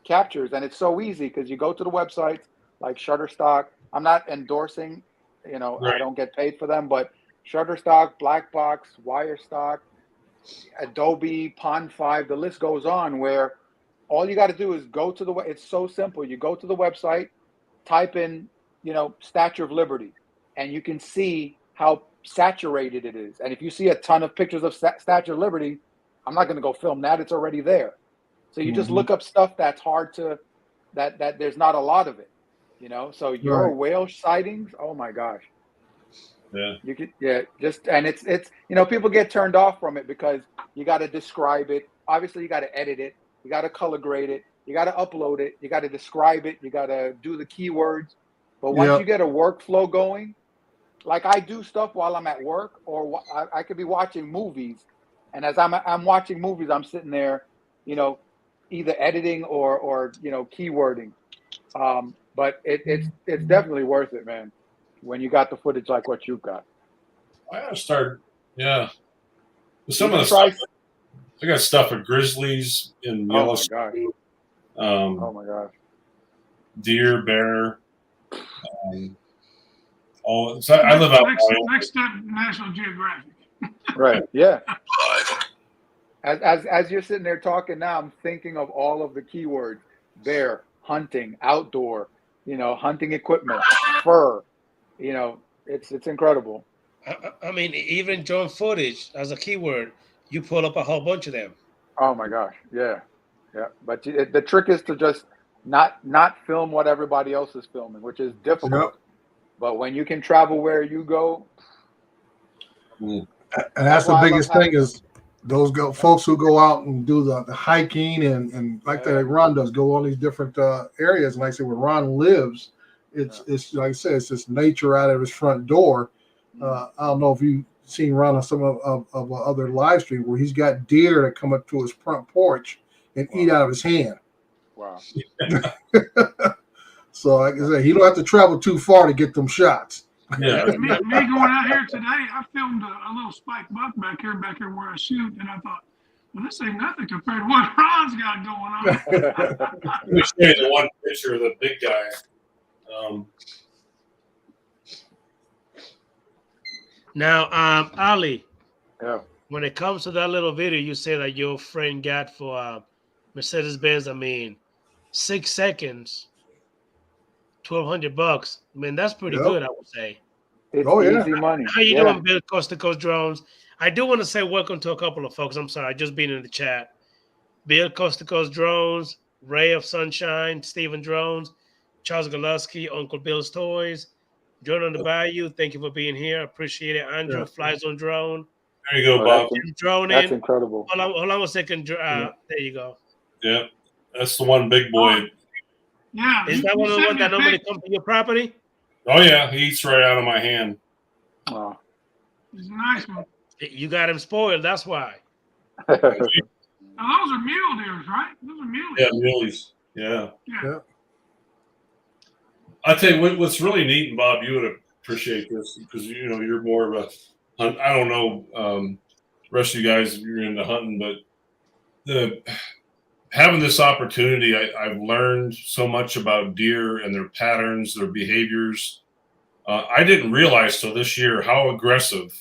captures. And it's so easy because you go to the websites like Shutterstock. I'm not endorsing, I Right. don't get paid for them, but Shutterstock, Blackbox, Wirestock, Adobe, Pond5, the list goes on, where all you got to do is go to it's so simple. You go to the website, type in, Statue of Liberty, and you can see how saturated it is. And if you see a ton of pictures of Statue of Liberty, I'm not going to go film that. It's already there. So you just look up stuff that's hard to, that there's not a lot of it, So your Right. whale sightings, oh my gosh. Yeah. You could, and it's people get turned off from it because you got to describe it. Obviously, you got to edit it. You got to color grade it. You got to upload it. You got to describe it. You got to do the keywords. But once Yep. you get a workflow going, like I do stuff while I'm at work, or I could be watching movies, and as I'm watching movies, I'm sitting there, either editing or keywording. But it's definitely worth it, man, when you got the footage like what you've got. I gotta start. Yeah. Some of the stuff, I got stuff of grizzlies in Oh my Yellowstone, gosh. Oh my gosh. deer, bear. So I live out. Next step, National Geographic. Right. Yeah. As you're sitting there talking now, I'm thinking of all of the keywords: bear, hunting, outdoor, hunting equipment, fur. It's incredible. I mean, even drone footage as a keyword, you pull up a whole bunch of them. Oh my gosh. Yeah. Yeah. But the trick is to just not film what everybody else is filming, which is difficult. Yep. But when you can travel where you go, And that's the biggest thing is those folks who go out and do the hiking and like that Ron does, go on these different areas. And like I said, where Ron lives, it's like I said, it's just nature out of his front door. I don't know if you've seen Ron on some of other live stream where he's got deer that come up to his front porch and eat out of his hand. wow. So like I said, he don't have to travel too far to get them shots. Yeah. Me going out here today, I filmed a little spike buck back here where I shoot, and I thought, well, this ain't nothing compared to what Ron's got going on. Let me show you the one picture of the big guy. Now, Ali, Yeah. when it comes to that little video you say that your friend got for Mercedes-Benz, 6 seconds, $1,200. I mean, that's pretty good, I would say. It's yeah. easy money. How you doing, Bill Coast to Coast Drones? I do want to say welcome to a couple of folks. I'm sorry, just being in the chat. Bill Coast to Coast Drones, Ray of Sunshine, Stephen Drones, Charles Galusky, Uncle Bill's Toys, Drone on the Bayou. Thank you for being here. Appreciate it. Andrew, Flies on Drone. There you go, Bob. Drone That's in. incredible. Hold on a second. There you go. Yeah, that's the one big boy. Yeah. Is that one of the ones that normally come to your property? Oh yeah, he eats right out of my hand. Wow. It's a nice one. You got him spoiled. That's why. Now, those are mule deers, right? Those are mule Yeah, deers. muleys. Yeah. Yeah. I tell you what's really neat, and Bob, you would appreciate this because you're more of a hunt. I don't know, the rest of you guys, you're into hunting, but having this opportunity, I've learned so much about deer and their patterns, their behaviors. I didn't realize till this year how aggressive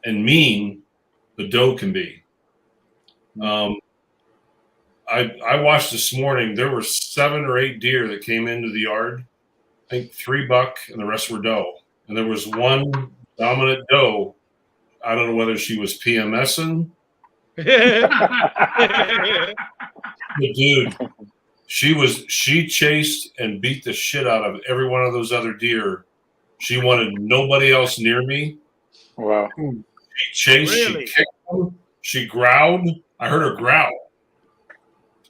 and mean the doe can be. I watched this morning. There were 7 or 8 deer that came into the yard. I think 3 buck and the rest were doe. And there was one dominant doe. I don't know whether she was PMSing. But dude, she chased and beat the shit out of every one of those other deer. She wanted nobody else near me. Wow. She chased, Really? she kicked them, she growled. I heard her growl.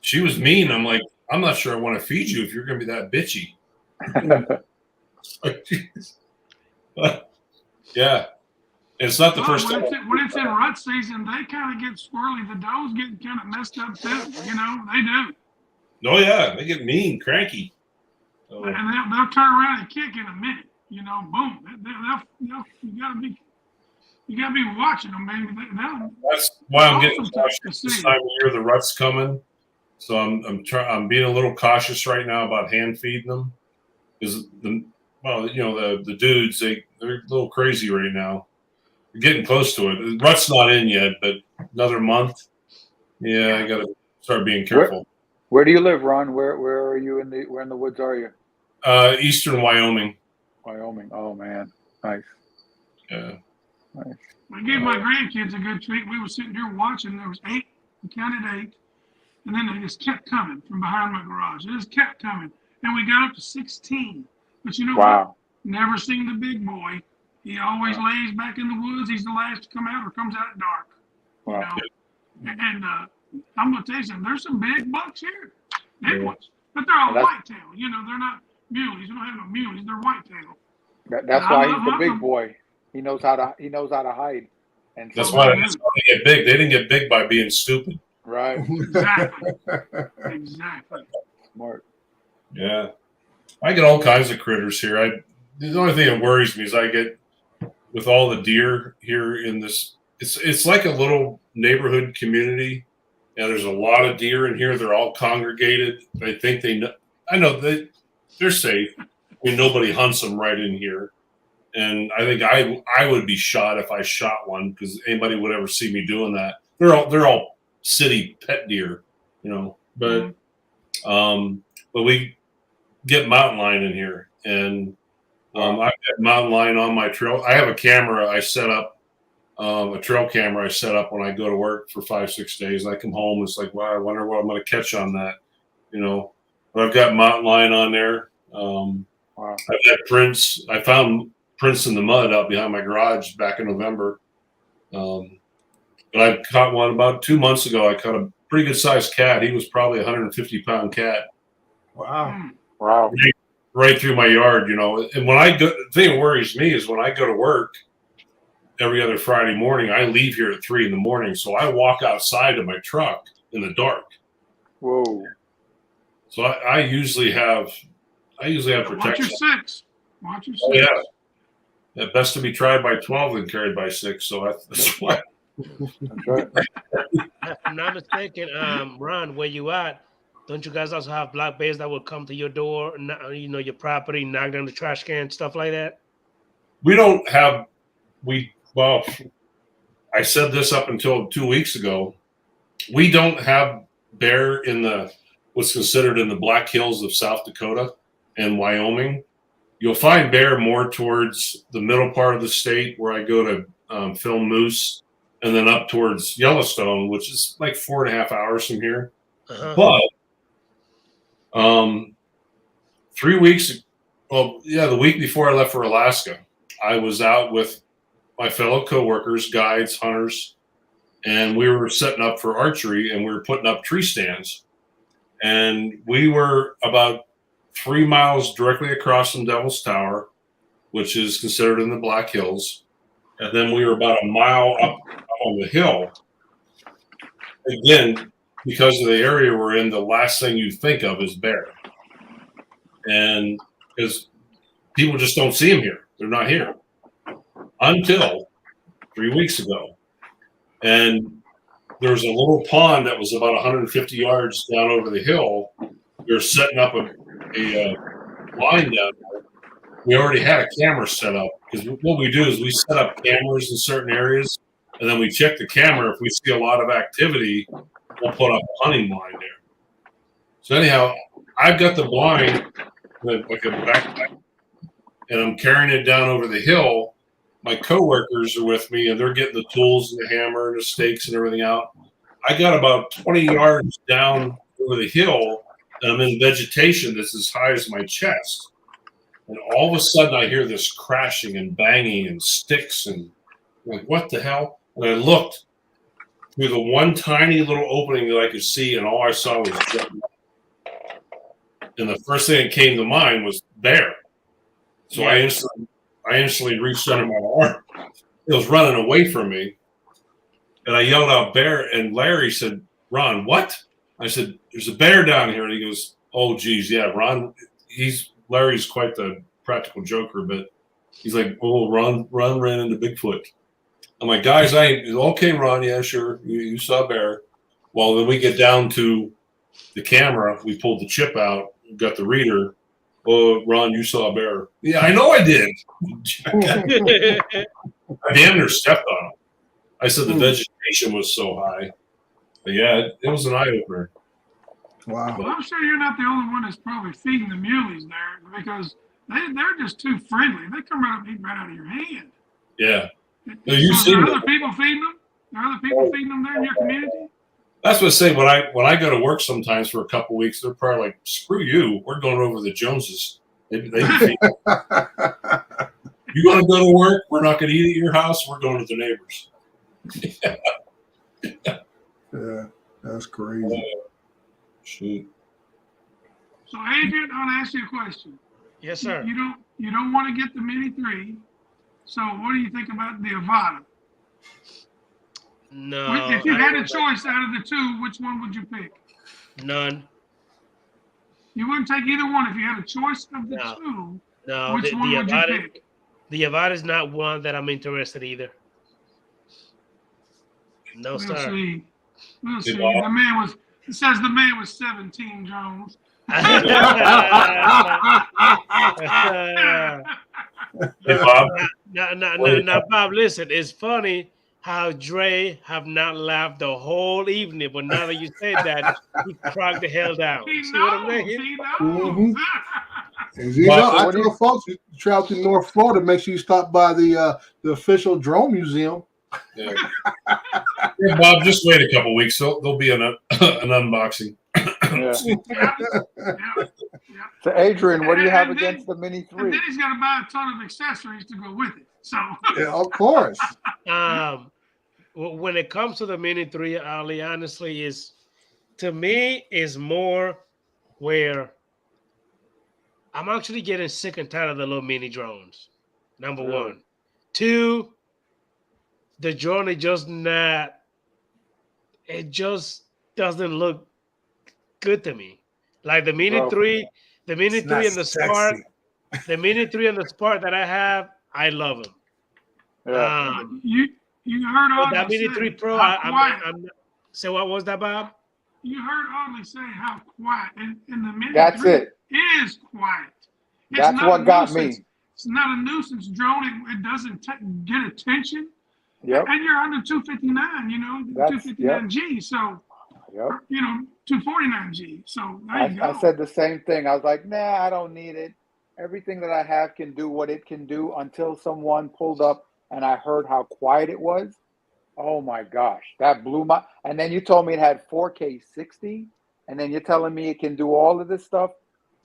She was mean. I'm like, I'm not sure I want to feed you if you're going to be that bitchy. Yeah. It's not the first time. When it's in rut season, they kind of get squirrely. The does get kind of messed up too. They do. Oh, yeah. They get mean, cranky. So, And they'll turn around and kick in a minute. Boom. You gotta be watching them, man. that's why I'm getting Awesome cautious to this see. time of year. The rut's coming. So I'm being a little cautious right now about hand feeding them. Because the dudes, they're a little crazy right now. We're getting close to it. The rut's not in yet, but another month. Yeah, I gotta start being careful. Where do you live, Ron? Where are you where in the woods are you? Eastern Wyoming. Wyoming. Oh man. Nice. Yeah. Nice. I gave my grandkids a good treat. We were sitting here watching. There was 8. We counted 8. And then they just kept coming from behind my garage. They just kept coming. And we got up to 16. But you know what? Wow. Never seen the big boy. He always lays back in the woods. He's the last to come out or comes out at dark. Wow. And I'm going to tell you something. There's some big bucks here. Big Yeah. ones. But they're all Well, whitetail. They're not muleys. We don't have no muleys. They're whitetail. That's I why love he's the big them. boy. He knows how to hide. And That's so- why they get big. They didn't get big by being stupid. Right. Exactly. Exactly. Smart. Yeah. I get all kinds of critters here. The only thing that worries me is I get with all the deer here in this. It's like a little neighborhood community, and there's a lot of deer in here. They're all congregated. I think they know. I know they're safe. I mean, nobody hunts them right in here, and I think I would be shot if I shot one because anybody would ever see me doing that. They're all city pet deer, you know. But we get mountain lion in here, and I've got mountain lion on my trail. I have a camera I set up, a trail camera I set up when I go to work for 5-6 days. I come home, it's like, wow, I wonder what I'm going to catch on that, you know. But I've got mountain lion on there. I've got prints. I found prints in the mud out behind my garage back in November. But I caught one about 2 months ago. I caught a pretty good sized cat. He was probably a 150-pound cat. Wow. Wow. Right through my yard, you know. And when I go, the thing that worries me is when I go to work every other Friday morning, I leave here at 3 a.m. So I walk outside of my truck in the dark. Whoa. So I usually have protection. Watch your six. Watch your six. Oh, yeah. Best to be tried by 12 than carried by 6. So that's why. That's right. If I'm not mistaken, Ron, where you at? Don't you guys also have black bears that will come to your door, you know, your property, knock down the trash can, stuff like that? We don't have. Well, I said this up until 2 weeks ago. We don't have bear in what's considered in the Black Hills of South Dakota and Wyoming. You'll find bear more towards the middle part of the state where I go to film moose, and then up towards Yellowstone, which is like 4.5 hours from here. But 3 weeks, the week before I left for Alaska, I was out with my fellow coworkers, guides, hunters, and we were setting up for archery, and we were putting up tree stands. And we were about 3 miles directly across from Devil's Tower, which is considered in the Black Hills. And then we were about a mile up on the hill. Again, because of the area we're in, the last thing you think of is bear. And because people just don't see them here. They're not here. Until 3 weeks ago. And there was a little pond that was about 150 yards down over the hill. We were setting up a line down there. We already had a camera set up because what we do is we set up cameras in certain areas, and then we check the camera. If we see a lot of activity, we'll put up a hunting blind there. So anyhow, I've got the blind like a backpack, and I'm carrying it down over the hill. My coworkers are with me, and they're getting the tools and the hammer and the stakes and everything out. I got about 20 yards down over the hill, and I'm in vegetation that's as high as my chest. And all of a sudden, I hear this crashing and banging and sticks, and I'm like, what the hell? And I looked through the one tiny little opening that I could see, and all I saw was dead. And the first thing that came to mind was bear. So I instantly reached under my arm. It was running away from me. And I yelled out, bear. And Larry said, Ron, what? I said, there's a bear down here. And he goes, oh, geez, yeah, Ron. Larry's quite the practical joker, but he's like, oh, Ron ran into Bigfoot. I'm like, guys, okay, Ron, yeah, sure. You saw a bear. Well, then we get down to the camera. We pulled the chip out, got the reader. Oh, Ron, you saw a bear. Yeah, I know I did. I damn near stepped on him. I said the vegetation was so high. But yeah, it was an eye-opener. Wow. Well, I'm sure you're not the only one that's probably feeding the muleys there because they're just too friendly. They come right up and eat right out of your hand. Yeah. So there are other people feeding them? There are other people feeding them there in your community? That's what I say. When I go to work sometimes for a couple of weeks, they're probably like, "Screw you! We're going over to the Joneses. They can feed you. You want to go to work? We're not going to eat at your house. We're going to the neighbors." Yeah, that's crazy. Shoot. So Adrian, I want to ask you a question. Yes, sir. You don't want to get the Mini 3. So what do you think about the Avata? No. If you had a choice out of the two, which one would you pick? None. You wouldn't take either one if you had a choice of the two. No. Which one would you pick? The Avata is not one that I'm interested in either. No, We'll sir. see. We'll Hey, see. Bob. It says the man was 17 drones. Hey, Bob. Now, Bob, listen, it's funny how Dre have not laughed the whole evening, but now that you said that, he cracked the hell down. He See what I'm knows. saying? He Mhm. knows. I what do tell folks, you travel to North Florida, make sure you stop by the official drone museum. Yeah. Yeah, Bob, just wait a couple weeks. There'll be an unboxing. Yeah. Yeah. So, Adrian, what do you have And then- against the Mini And 3? then he's got to buy a ton of accessories to go with it. So Yeah, of course. When it comes to the Mini 3, Ali, honestly, to me is more where I'm actually getting sick and tired of the little mini drones. Number Really? one. Two, the drone is just not. It just doesn't look good to me. Like the Mini Bro. 3, the Mini It's 3 not and the Spark, sexy. the Mini 3 and the Spark that I have, I love them. Yeah. you heard But that Audley Mini say 3 Pro, how quiet. I'm so what was that, Bob? You heard Audley say how quiet, and the Mini That's 3 it. is quiet. It's That's not what a got nuisance. me. It's not a nuisance drone. It doesn't get attention. Yep. And you're under 259, you know, That's- 259G. So, Yep. you know, 249G. So there you go. I said the same thing. I was like, nah, I don't need it. Everything that I have can do what it can do, until someone pulled up and I heard how quiet it was. Oh my gosh, that blew my. And then you told me it had 4K 60, and then you're telling me it can do all of this stuff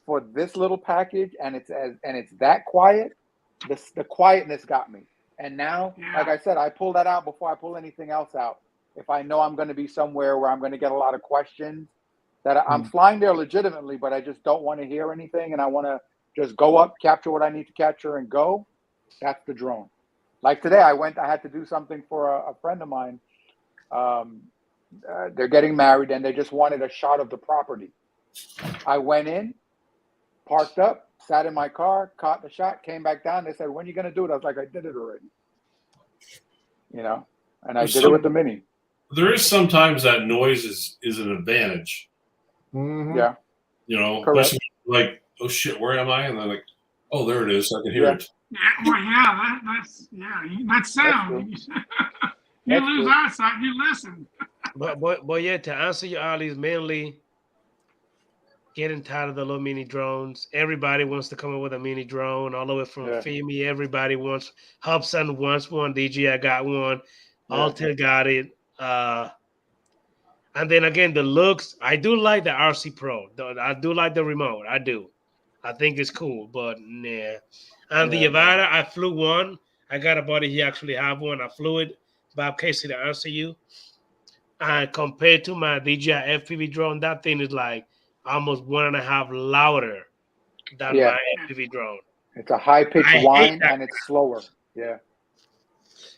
for this little package, and it's that quiet. The quietness got me. And now, Yeah. like I said, I pull that out before I pull anything else out. If I know I'm going to be somewhere where I'm going to get a lot of questions, that I'm flying there legitimately, but I just don't want to hear anything, and I want to just go up, capture what I need to capture, and go. That's the drone. Like today, I had to do something for a friend of mine. They're getting married, and they just wanted a shot of the property. I went in, parked up, sat in my car, caught the shot, came back down. They said, "When are you going to do it?" I was like, "I did it already." You know, and I did it with the Mini. There is sometimes that noise is an advantage. Mhm. Yeah. You know, Correct. especially like, oh shit, where am I? And then like, oh, there it is. I can hear Yeah. it. Yeah, well, yeah, that's sound. You That's lose true. eyesight, you listen. But yeah, to answer your Ali's mainly getting tired of the little mini drones. Everybody wants to come up with a mini drone, all the way from FEMI. Everybody wants. Hubson wants one. DJI got one. Altair got it. And then again, the looks. I do like the RC Pro. I do like the remote. I do. I think it's cool, but nah. And the Avata, I flew one. I got a buddy. He actually have one. I flew it. Bob Casey to answer you. And compared to my DJI FPV drone, that thing is like almost 1.5 louder than my FPV drone. It's a high pitched whine and it's slower. Yeah.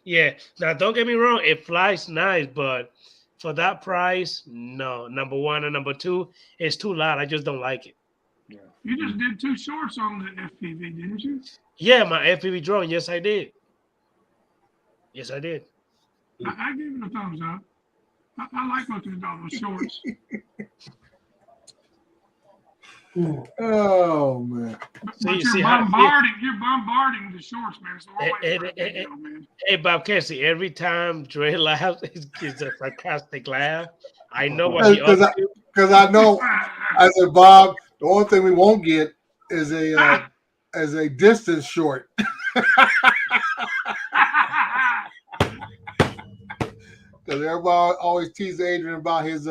Yeah. Now, don't get me wrong. It flies nice, but for that price, no. Number one and number two, it's too loud. I just don't like it. Yeah. You just did 2 shorts on the FPV, didn't you? Yeah, my FPV drone. Yes, I did. Yes, I did. I gave it a thumbs up. I like looking at all those shorts. Oh man! But you're bombarding the shorts, man. So man. Hey, Bob Casey, every time Dre laughs, it's a sarcastic laugh. I know what he up to. Because I know, I said, Bob, the only thing we won't get is a distance short. Because everybody always teases Adrian about his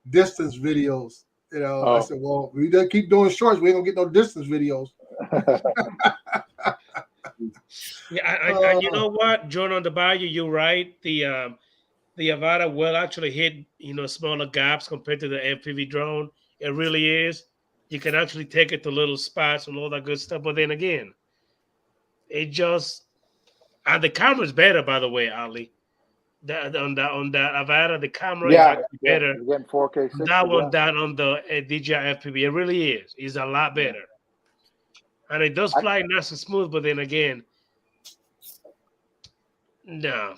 distance videos. You know, I said, well, we just keep doing shorts. We ain't gonna get no distance videos. Yeah, you know what, John on the Bayou, you're right. The Avata will actually hit smaller gaps compared to the FPV drone. It really is. You can actually take it to little spots and all that good stuff. But then again, it just the camera's better, by the way, Ali. On the Avata, the camera is actually better. You're getting 4K 60, that one down on the DJI FPV, it really is. It's a lot better, and it does fly nice and smooth. But then again, no.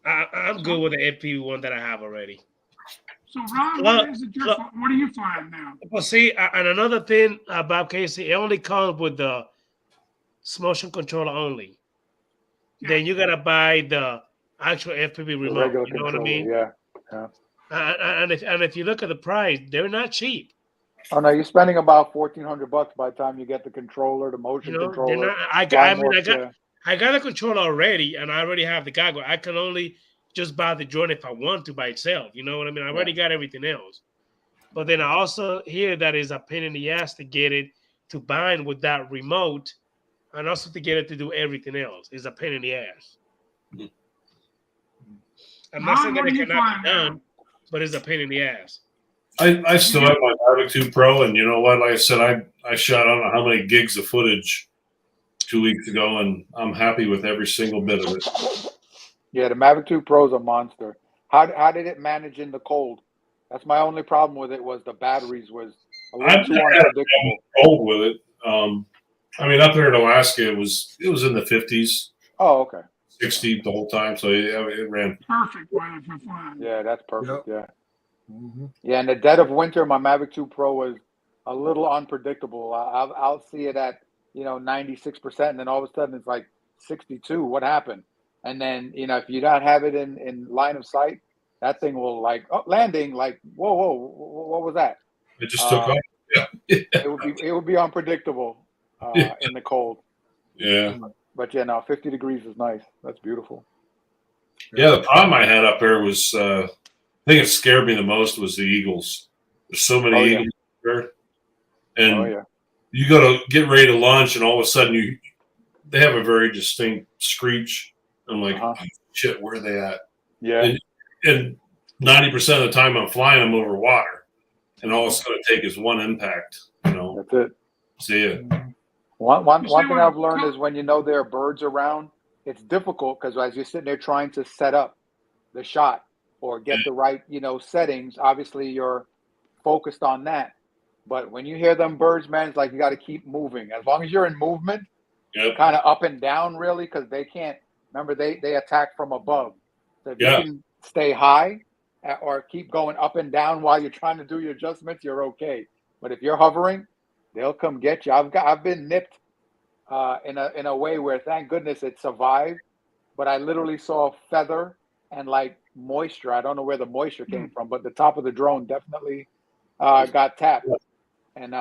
I'm good with the FPV one that I have already. So Ron, Well, what is it? look- What are you flying now? Well, see, and another thing about Casey, it only comes with the motion controller only. Then you gotta buy the actual FPV The remote. regular You know what I controller, mean? yeah. And if you look at the price, they're not cheap. Oh no, you're spending about $1,400 by the time you get the controller, the motion You know, they're controller. not. I flying mean, works, yeah. I got a controller already, and I already have the goggle. I can only just buy the joint if I want to by itself. You know what I mean? I already got everything else. But then I also hear that is a pain in the ass to get it to bind with that remote, and also to get it to do everything else. It's a pain in the ass. I'm not saying that Ron, it what are you cannot flying be now? done, but it's a pain in the ass. I still have my Mavic 2 Pro, and you know what? Like I said, I shot I don't know how many gigs of footage 2 weeks ago, and I'm happy with every single bit of it. Yeah, the Mavic 2 Pro is a monster. How did it manage in the cold? That's my only problem with it, was the batteries was a little I've too never had a unpredictable. cold with it. I mean, up there in Alaska, it was in the 50s, Oh, okay. 60 the whole time, so it ran. Perfect weather for flying. Yeah, that's perfect. Yep. Yeah. Mhm. Yeah, in the dead of winter, my Mavic 2 Pro was a little unpredictable. I'll see it at 96%, and then all of a sudden it's like 62. What happened? And then if you don't have it in line of sight, that thing will landing like whoa, what was that? It just took off. Yeah. It would be unpredictable in the cold. Yeah. But yeah, no, 50 degrees is nice. That's beautiful. Yeah, the problem I had up there was, I think it scared me the most was the eagles. There's so many Oh, yeah. eagles there. And Oh yeah. you go to get ready to launch, and all of a sudden they have a very distinct screech. I'm like, Uh-huh. oh, shit, where are they at? Yeah. And 90% of the time I'm flying them over water. And all it's going to take is one impact, That's it. See it. One You see thing what- I've learned is when there are birds around, it's difficult because as you're sitting there trying to set up the shot or get the right, settings, obviously you're focused on that. But when you hear them birds, man, it's like you got to keep moving. As long as you're in movement, Yep. kind of up and down, really, because they can't. Remember, they attack from above. So if Yeah. you can stay high or keep going up and down while you're trying to do your adjustments, you're okay. But if you're hovering, they'll come get you. I've been nipped in a way where, thank goodness, it survived. But I literally saw feather and like moisture. I don't know where the moisture came from, but the top of the drone definitely got tapped. And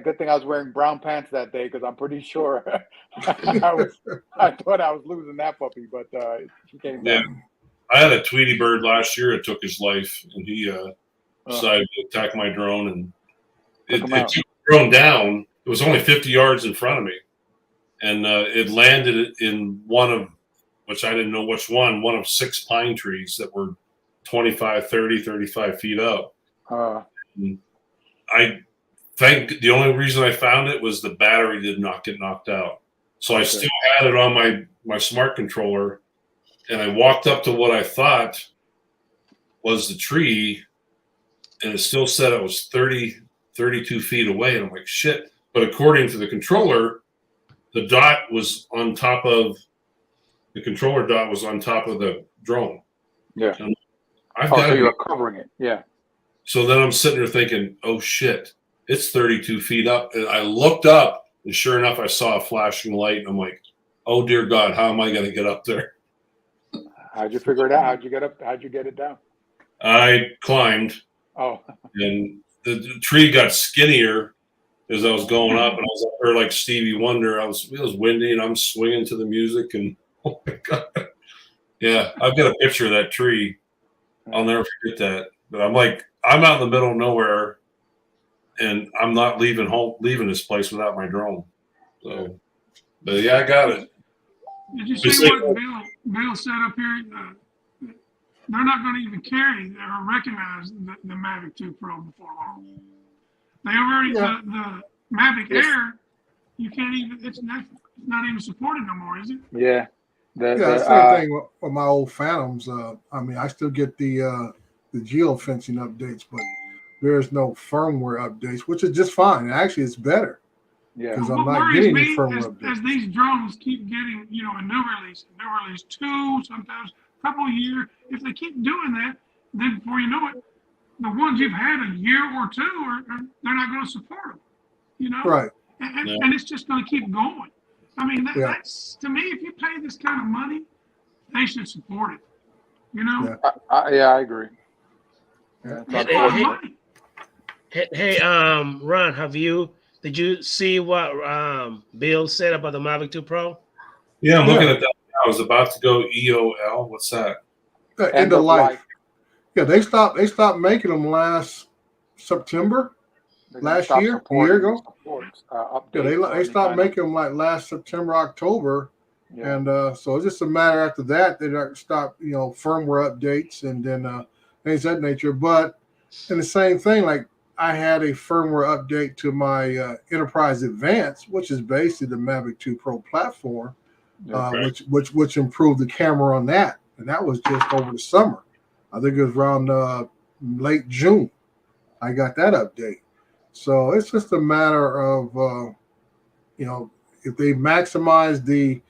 good thing I was wearing brown pants that day because I'm pretty sure I thought I was losing that puppy, but she came Yeah. back. I had a Tweety bird last year. It took his life, and he decided to attack my drone, and it Took him took out. the drone down. It was only 50 yards in front of me, and it landed in one of, which I didn't know which one of 6 pine trees that were 25, 30, 35 feet up. I think the only reason I found it was the battery did not get knocked out. So I still had it on my smart controller, and I walked up to what I thought was the tree, and it still said it was 32 feet away. And I'm like, shit. But according to the controller, the dot was on top of the controller dot was on top of the drone. Yeah. And I've So got you were covering it. Yeah. So then I'm sitting there thinking, oh shit, it's 32 feet up. And I looked up, and sure enough, I saw a flashing light, and I'm like, oh dear God, how am I going to get up there? How'd you figure it out? How'd you get up? How'd you get it down? I climbed, Oh, and the tree got skinnier as I was going up, and I was up there like Stevie Wonder. It was windy, and I'm swinging to the music, and oh my God. Yeah, I've got a picture of that tree. I'll never forget that. But I'm out in the middle of nowhere, and I'm not leaving this place without my drone. So, but yeah, I got it. Did you It's see like- what Bill said up here? They're not going to even carry or recognize the Mavic 2 Pro before long. They already the Mavic Yes. Air. You can't even. It's not even supported no more, is it? yeah. Yeah, same thing with my old Phantoms. I mean, I still get the geofencing updates, but there's no firmware updates, which is just fine. Actually, it's better Yeah. because I'm What not worries getting any me firmware as updates. these drones keep getting, a new release 2, sometimes couple of years. If they keep doing that, then before you know it, the ones you've had a year or two, they're not going to support them. You know, Right. And it's just going to keep going. I mean, Yeah. that's to me. If you pay this kind of money, they should support it. You know, Yeah, I agree. Yeah. It's Hey, it's a lot of hey, money. Hey, Ron, did you see what Bill said about the Mavic 2 Pro? Yeah, I'm Yeah. looking at that now. I was about to go EOL. What's that? End of life. Yeah, they stopped making them last September. They're gonna Last stop year, a supporting year the ago? supports, Yeah, updates or they any stopped kind of- making them like last September, October. Yeah. And so it's just a matter after that they stop, firmware updates and then things of that nature. But in the same thing, like I had a firmware update to my Enterprise Advanced, which is basically the Mavic 2 Pro platform, Yeah. which improved the camera on that, and that was just over the summer. I think it was around late June. I got that update. So it's just a matter of if they maximize the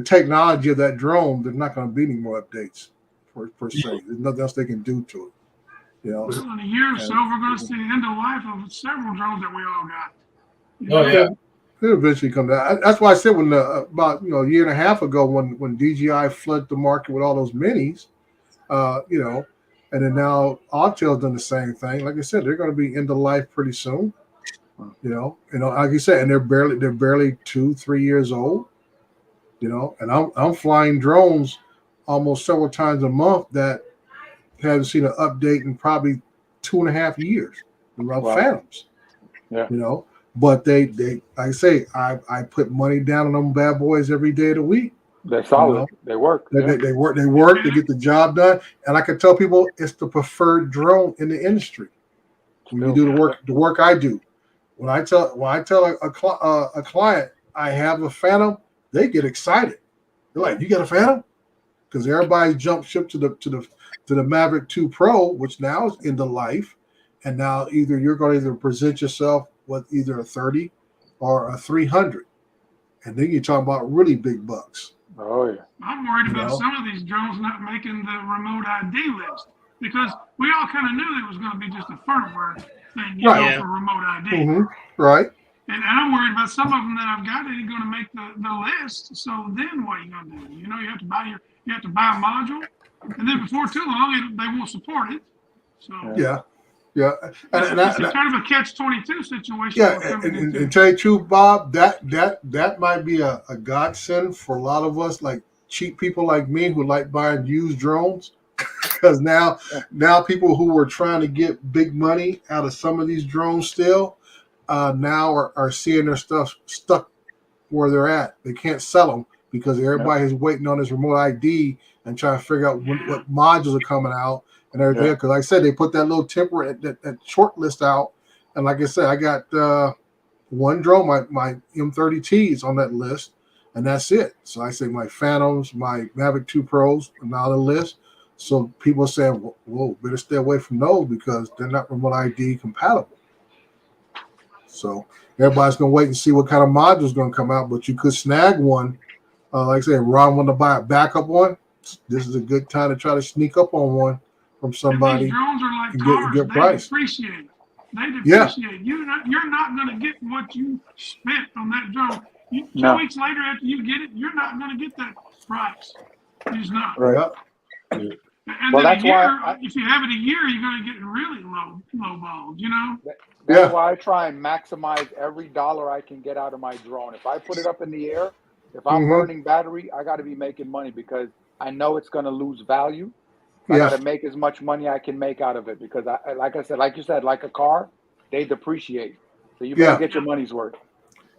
technology of that drone, there's not going to be any more updates per se. There's nothing else they can do to it. So in a year or so, we're going to see the end of life of several drones that we all got. You Oh know? yeah. It'll eventually come down. That's why I said when about a year and a half ago when DJI flooded the market with all those minis, and then now Autel's done the same thing. Like I said, they're going to be end of life pretty soon. Like you said, and they're barely 2-3 years old. And I'm flying drones almost several times a month that haven't seen an update in probably 2.5 years. Around Wow. Phantoms. Yeah. But they like I say, I put money down on them bad boys every day of the week. They're solid. They work. They work. They get the job done, and I can tell people it's the preferred drone in the industry. When you do the work I do, when I tell a client I have a Phantom, they get excited. They're like, "You got a Phantom?" Because everybody jumped ship to the Mavic 2 Pro, which now is end of life, and now you're going to present yourself with either a 30 or a 300, and then you're talking about really big bucks. Oh yeah. I'm worried about some of these drones not making the remote ID list because we all kind of knew it was going to be just a firmware thing, Right. for remote ID. Mm-hmm. Right. And I'm worried about some of them that I've got ain't going to make the list. So then what are you going to do? You have to buy a module, and then before too long they won't support it. So Yeah. it's kind of a catch-22 situation. Yeah, we're coming into. and tell you the truth, Bob, that might be a godsend for a lot of us, like cheap people like me who like buying used drones, because now people who were trying to get big money out of some of these drones still now are seeing their stuff stuck where they're at. They can't sell them because everybody is waiting on this remote ID and trying to figure out what modules are coming out. And everything, because like I said, they put that little temporary that short list out, and like I said, I got one drone, my M30T is on that list, and that's it. So I say my Phantoms, my Mavic 2 Pros are now on the list. So people are saying, "Whoa, better stay away from those because they're not remote ID compatible." So everybody's gonna wait and see what kind of module is gonna come out, but you could snag one. Like I said, Ron wanted to buy a backup one. This is a good time to try to sneak up on one from somebody. These drones are like and cars. get They price. depreciate. They Yeah. depreciate. You're not going to get what you spent on that drone. 2 No. weeks later, after you get it, you're not going to get that price. You're just not. Right. And Well, then that's a year, why if you have it a year, you're going to get really low balled. That's why I try and maximize every dollar I can get out of my drone. If I put it up in the air, if I'm burning battery, I got to be making money because I know it's going to lose value. I got to make as much money I can make out of it because, like you said, like a car, they depreciate. So you better get your money's worth.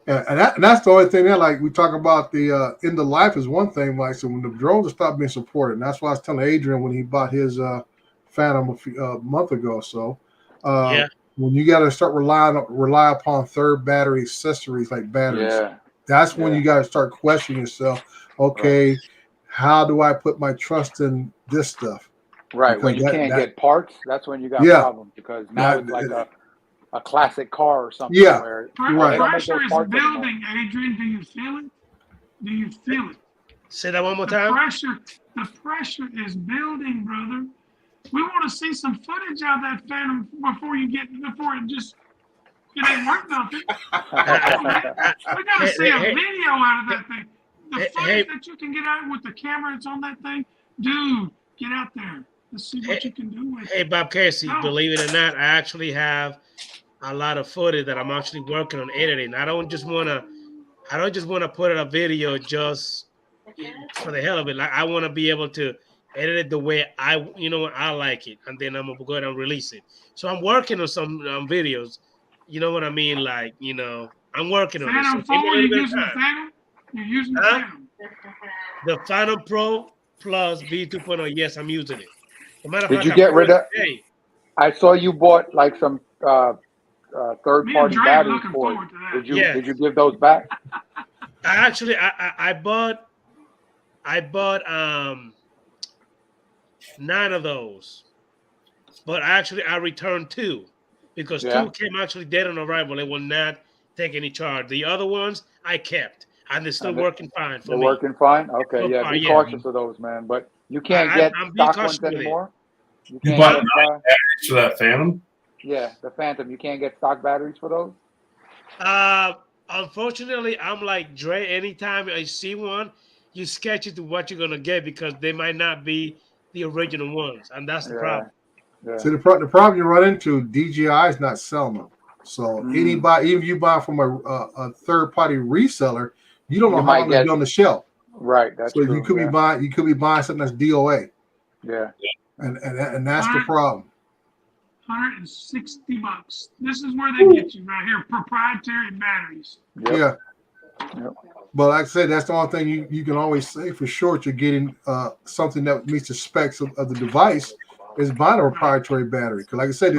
Yeah, and that's the only thing there. Like we talk about the end of life is one thing. Like so, when the drones stop being supported, and that's why I was telling Adrian when he bought his Phantom a month ago or so. When you got to start rely upon third battery accessories like batteries, that's when you got to start questioning yourself. Okay, how do I put my trust in this stuff? Right. Because when you can't get parts, that's when you got problems because now it's like a classic car or something. Yeah. Where Right. Pressure is building, Adrian. Do you feel it? Say that one more The time. pressure is building, brother. We want to see some footage of that Phantom before it ain't worth nothing. We got to see a video out of that thing. The footage that you can get out with the camera that's on that thing, dude, get out there. Let's see what you can do with Hey, it. Bob Casey, No. believe it or not, I actually have a lot of footage that I'm actually working on editing. I don't just want to put in a video just for the hell of it. Like, I want to be able to edit it the way I like it, and then I'm gonna go ahead and release it. So I'm working on some videos. You know what I mean? Like, I'm working on Phantom it. So 4, you're using the Phantom? You're using the Phantom? The Phantom Pro Plus V2.0. Yes, I'm using it. As a matter of Did fact, you I get bought rid it of? today. I saw you bought like some third-party Dre are batteries looking for it. forward to that. Did you give those back? I bought 9 of those, but I returned 2 because 2 came actually dead on arrival. It will not take any charge. The other ones I kept, and they're still working fine for me. They're working fine. Okay, So far, be cautious of those, man. But you can't get I'm stock cautious ones with it. anymore. You can't bought get, 9 batteries for that Phantom? Yeah, the Phantom. You can't get stock batteries for those. Unfortunately, I'm like Dre. Anytime I see one, you sketch it to what you're gonna get because they might not be the original ones, and that's the problem. Yeah. See, the problem you run into, DJI is not selling them. So anybody, even if you buy from a third party reseller, you don't know how long it's on the shelf. Right. That's so true. you could be buying something that's DOA. Yeah. And that's the problem. $160. This is where they get you right here. Proprietary batteries. Yep. Yeah. But like I said, that's the only thing you can always say for sure. You're getting something that meets the specs of the device is buying a proprietary battery. Because like I said,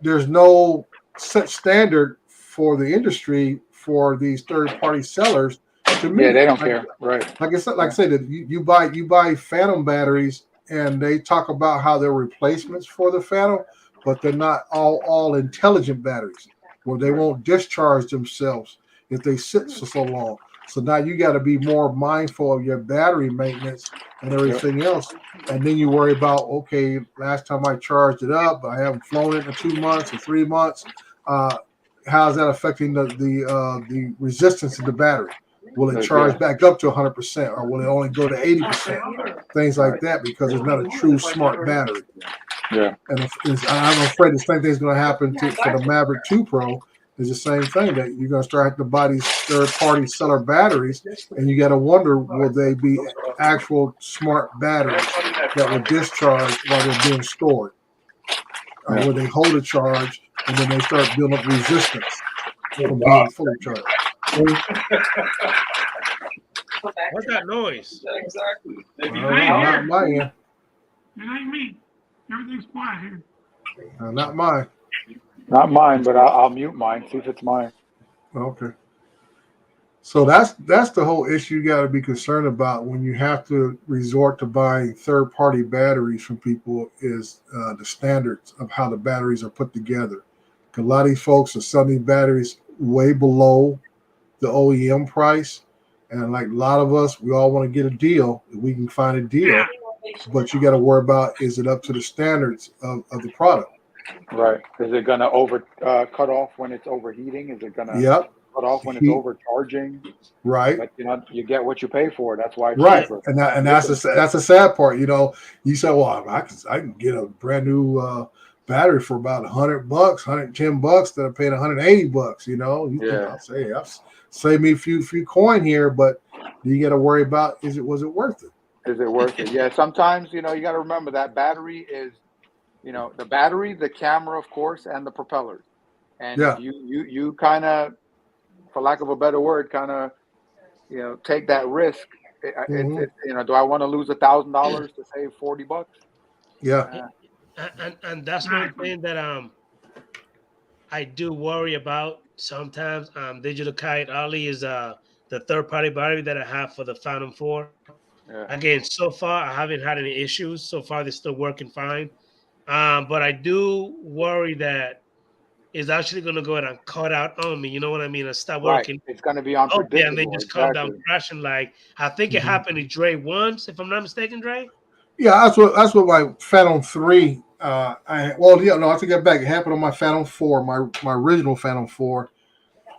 there's no set standard for the industry for these third-party sellers to meet. Yeah, they don't care. Right. Like I said, that you buy Phantom batteries, and they talk about how they're replacements for the Phantom, but they're not all intelligent batteries where they won't discharge themselves if they sit for so long. So now you got to be more mindful of your battery maintenance and everything else. And then you worry about, okay, last time I charged it up, I haven't flown it in 2 months or 3 months. How's that affecting the resistance of the battery? Will it charge back up to 100%, or will it only go to 80%? Things like that, because it's not a true smart battery. Yeah. And I'm afraid the same thing is going to happen for the Maverick 2 Pro. Is the same thing, that you're going to start having to buy these third-party seller batteries, and you got to wonder, will they be actual smart batteries that will discharge while they're being stored? Or will they hold a charge and then they start building up resistance from being fully charged? What's that noise? Exactly. Not mine. It ain't me. Everything's quiet here. Not mine. Not mine, but I'll mute mine. See if it's mine. Okay. So that's the whole issue you got to be concerned about when you have to resort to buying third-party batteries from people, is the standards of how the batteries are put together. A lot of these folks are selling these batteries way below the OEM price, and like a lot of us, we all want to get a deal if we can find a deal. But you got to worry about, is it up to the standards of the product? Right. Is it going to cut off when it's overheating? Is it going to cut off when it's overcharging? Right. But you get what you pay for. That's why it's cheaper. And that's a sad part. You say, well, I can get a brand new battery for about $100, $110 that I paid $180. I'll say, I'll save me a few coin here, but you got to worry about, was it worth it? Is it worth it? Yeah. Sometimes you got to remember that battery is, the battery, the camera, of course, and the propellers. And you kind of, for lack of a better word, take that risk. Do I want to lose $1,000 to save $40? Yeah. And that's one thing that I do worry about sometimes. Digital Kite Ali is the third-party battery that I have for the Phantom 4. Yeah. Again, so far I haven't had any issues. So far they're still working fine. But I do worry that is actually going to go ahead and cut out on me. You know what I mean? And stop Right. working. It's going to be Oh, unpredictable. yeah, and then just come down exactly. crashing. Like I think it Mhm. happened to Dre once, if I'm not mistaken, Dre. Yeah, that's what my Phantom 3. I take that back. It happened on my Phantom 4, my original Phantom 4,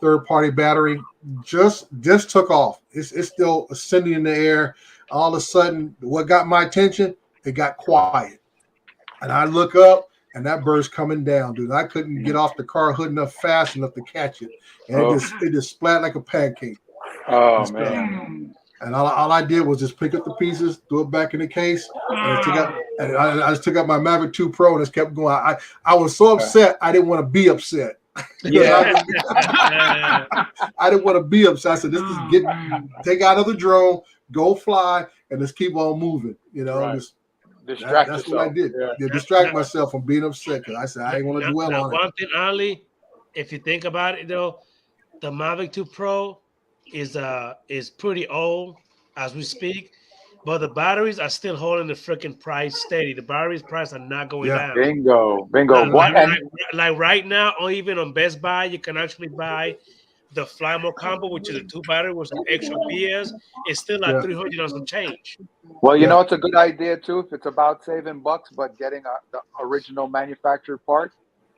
third party battery. Just took off. It's still ascending in the air. All of a sudden, what got my attention? It got quiet, and I look up, and that bird's coming down, dude. I couldn't get off the car hood enough fast enough to catch it, and it just splat like a pancake. Oh And stuff. man. And all I did was just pick up the pieces, throw it back in the case, and I just took out my Mavic 2 Pro and just kept going. I was so upset, I didn't want to be upset. Yeah. I didn't want to be upset. I said, "This is take out another drone, go fly, and just keep on moving." You know, Right. just Distract that's yourself. what I did. Yeah. Yeah, distract myself from being upset because I said I ain't want to dwell on it. One thing, Ali, if you think about it though, the Mavic 2 Pro is pretty old as we speak, but the batteries are still holding the freaking price steady. The batteries price are not going down. Bingo. Like right now, or even on Best Buy, you can actually buy the Flymore combo, which is a 2 battery with some extra PS. It's still like 300 on some change. Well, you know, it's a good idea too if it's about saving bucks, but getting the original manufactured part.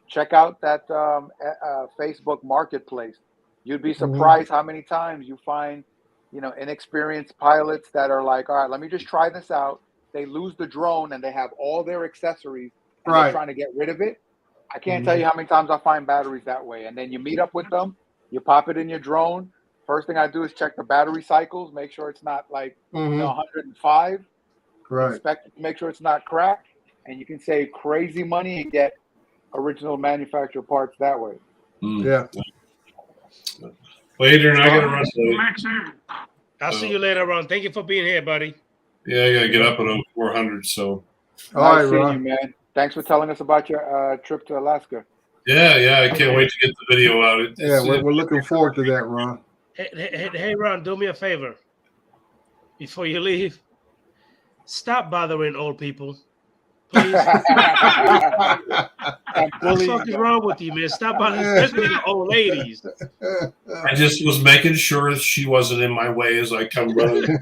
Check out that Facebook Marketplace. You'd be surprised how many times you find, inexperienced pilots that are like, all right, let me just try this out. They lose the drone and they have all their accessories and they're trying to get rid of it. I can't tell you how many times I find batteries that way. And then you meet up with them, you pop it in your drone. First thing I do is check the battery cycles, make sure it's not like 105. Right. Inspect it to make sure it's not cracked. And you can save crazy money and get original manufacturer parts that way. Yeah. Well, Adrian, I gotta run. Buddy. I'll see you later, Ron. Thank you for being here, buddy. Yeah, I gotta get up at 400. So. All right, Nice seeing Ron. you, man. Thanks for telling us about your trip to Alaska. Yeah, I can't wait to get the video out. We're looking forward to that, Ron. Hey, Ron, do me a favor before you leave. Stop bothering old people, please. What the fuck is wrong with you, man? Stop bothering, especially the old ladies. I just was making sure she wasn't in my way as I come running.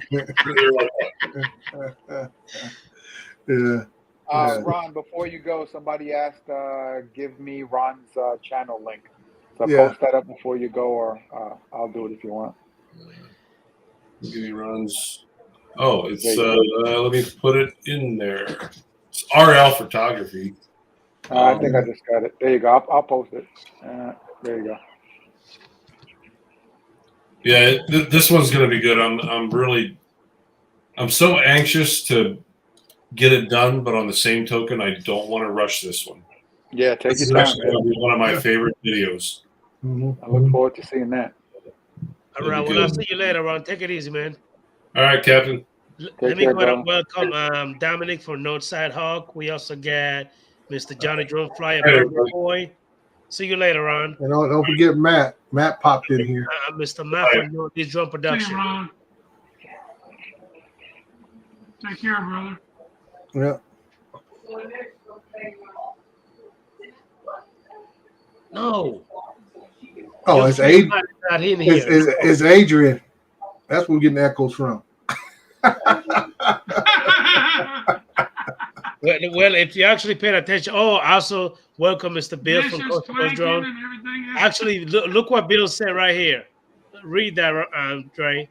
Yeah. Ron, before you go, somebody asked, give me Ron's channel link. So Yeah. post that up before you go, or I'll do it if you want. Give me Ron's. Oh, it's let me put it in there. It's RL Photography. I think I just got it. There you go. I'll post it. There you go. Yeah, this one's gonna be good. I'm so anxious to get it done, but on the same token, I don't want to rush this one. Yeah, take This is your time. actually gonna be one of my favorite videos. I look forward to seeing that. All right, well, I'll see you later, Ron. Take it easy, man. All right, Captain. Let me go ahead and welcome Dominic from Northside Hawk. We also got Mr. Johnny Drone Flyer, Boy. See you later, Ron. And don't forget Matt. Matt popped in here. Mr. Matt from Northeast Drone Production. See you, Ron. Take care, brother. Yeah. No. Oh, it's Adrian. Not in here. It's Adrian. That's where we're getting echoes from. Well, if you actually paid attention, also welcome Mr. Bill from Dishes, Coast to Coast clanking, Drone. and everything else. Actually, look what Bill said right here. Read that, Dre.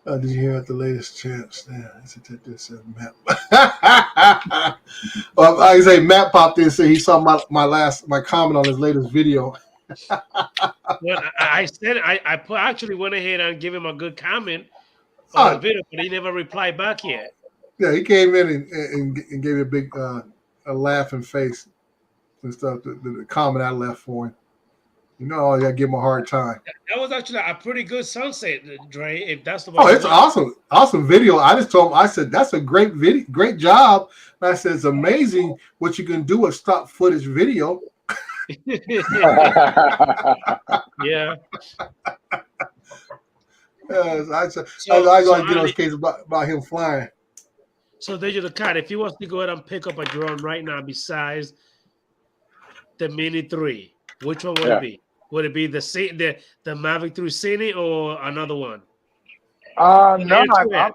Did you hear at the latest chance? Yeah, this Matt. Well, like I say, Matt popped in and said he saw my comment on his latest video. Well, I said I actually went ahead and gave him a good comment on the video, but he never replied back yet. Yeah, he came in and gave me a big a laughing face and stuff. The comment I left for him. You know, I gotta give him a hard time. That was actually a pretty good sunset, Dre. If that's the it's awesome video. I just told him, I said, that's a great video, great job. And I said, it's amazing what you can do with stock footage video. Yeah. I like get on his case about him flying. So there you go, if he wants to go ahead and pick up a drone right now besides the Mini 3, Which one would it be? Would it be the Mavic 3 Cine or another one? No, Air2S.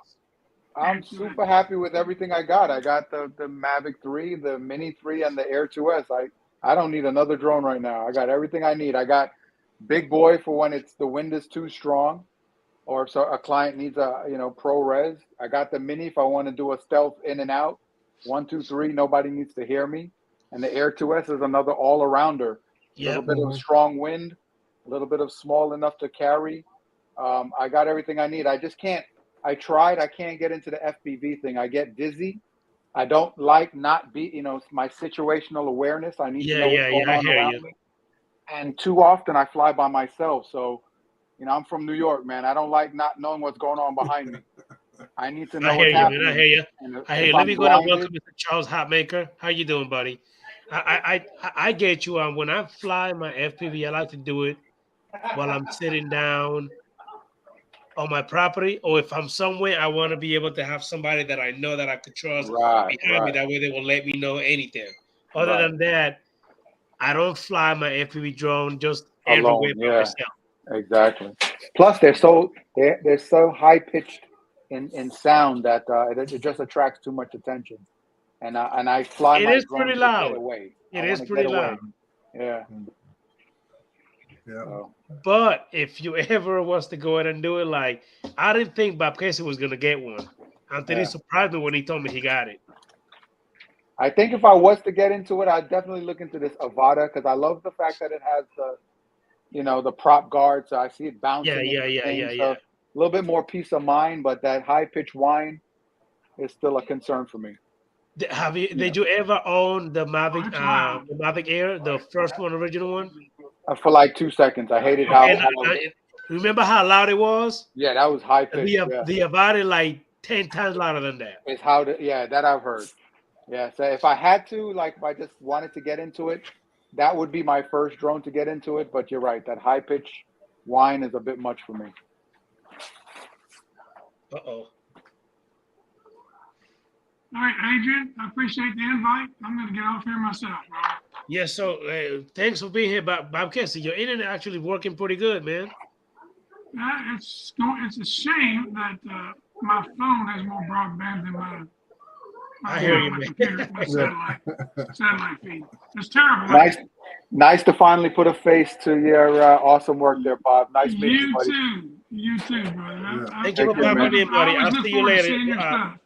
I'm super happy with everything I got. I got the Mavic 3, the Mini 3, and the Air 2S. I don't need another drone right now. I got everything I need. I got big boy for when the wind is too strong, or so a client needs a pro res. I got the Mini if I want to do a stealth in and out. 1, 2, 3. Nobody needs to hear me. And the Air 2S is another all arounder. A little bit of strong wind, a little bit of small enough to carry. I got everything I need. I just can't. I tried. I can't get into the FPV thing. I get dizzy. I don't like not my situational awareness. I need to know what's going on around me. And too often I fly by myself. So, I'm from New York, man. I don't like not knowing what's going on behind me. I need to know what's happening. I hear you. I hear you. Let me go and welcome Mr. Charles Hotmaker. How you doing, buddy? I get you. When I fly my FPV, I like to do it while I'm sitting down on my property, or if I'm somewhere, I want to be able to have somebody that I know that I could trust behind me. That way they will let me know anything. Other than that, I don't fly my FPV drone just everywhere by myself. Exactly. Plus, they're so high pitched in sound that it just attracts too much attention. And I fly my drone pretty loud. To get away. It is pretty loud. Yeah. Yeah. But if you ever was to go ahead and do it, like, I didn't think Bob Casey was gonna get one. Until he surprised me when he told me he got it. I think if I was to get into it, I'd definitely look into this Avata because I love the fact that it has the prop guard, so I see it bouncing. Yeah. A little bit more peace of mind, but that high pitched whine is still a concern for me. Did you ever own the Mavic Air, the first one, original one? For like 2 seconds, I hated how. Remember how loud it was? Yeah, that was high pitched. The Avata like 10 times louder than that. It's that I've heard. Yeah, so if I had to, like, if I just wanted to get into it, that would be my first drone to get into it. But you're right, that high pitch whine is a bit much for me. Uh-oh. All right, Adrian, I appreciate the invite. I'm going to get off here myself, bro. Yeah, so thanks for being here, Bob Casey. Your internet actually working pretty good, man. It's a shame that my phone has more broadband than my I hear you, man. computer, my satellite feed. It's terrible. Nice to finally put a face to your awesome work there, Bob. Nice meeting you, buddy. You too, brother. Thank you for coming in, buddy. I'll see you later.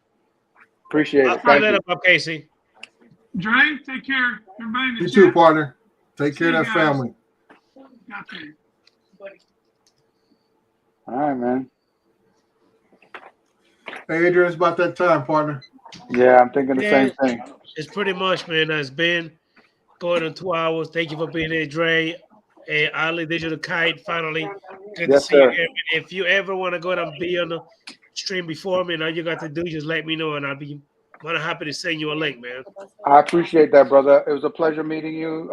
Appreciate it. I'll see you later, Bob Casey. Dre, take care. Everybody. You too, partner. Take care of that family. Got you. All right, man. Hey, Adrian, it's about that time, partner. Yeah, I'm thinking the same thing. It's pretty much, man. It's been going on 2 hours. Thank you for being here, Dre. Hey, Ali Digital Kite, finally. Good to see you. If you ever want to go and be on the stream before me, and all you got to do is just let me know, and I'll be more than happy to send you a link, man. I appreciate that, brother. It was a pleasure meeting you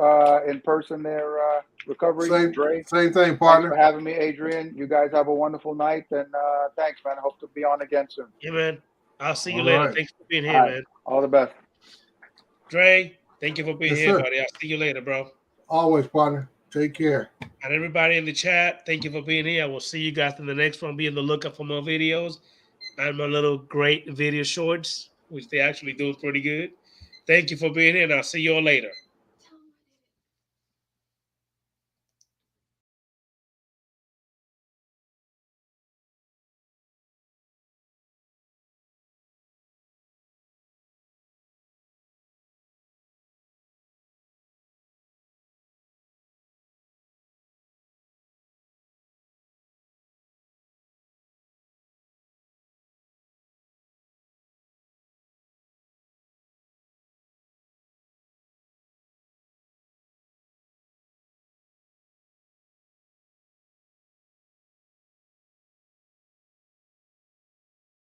in person there, Recovery. Dre. Same thing, partner. Thanks for having me, Adrian. You guys have a wonderful night, and thanks, man. I hope to be on again soon. Yeah, man. I'll see you later. Thanks for being here, man. All the best. Dre, thank you for being here, buddy. I'll see you later, bro. Always, partner. Take care. And everybody in the chat, thank you for being here. I will see you guys in the next one. Be on the lookout for more videos and my little great video shorts, which they actually do pretty good. Thank you for being here, and I'll see you all later.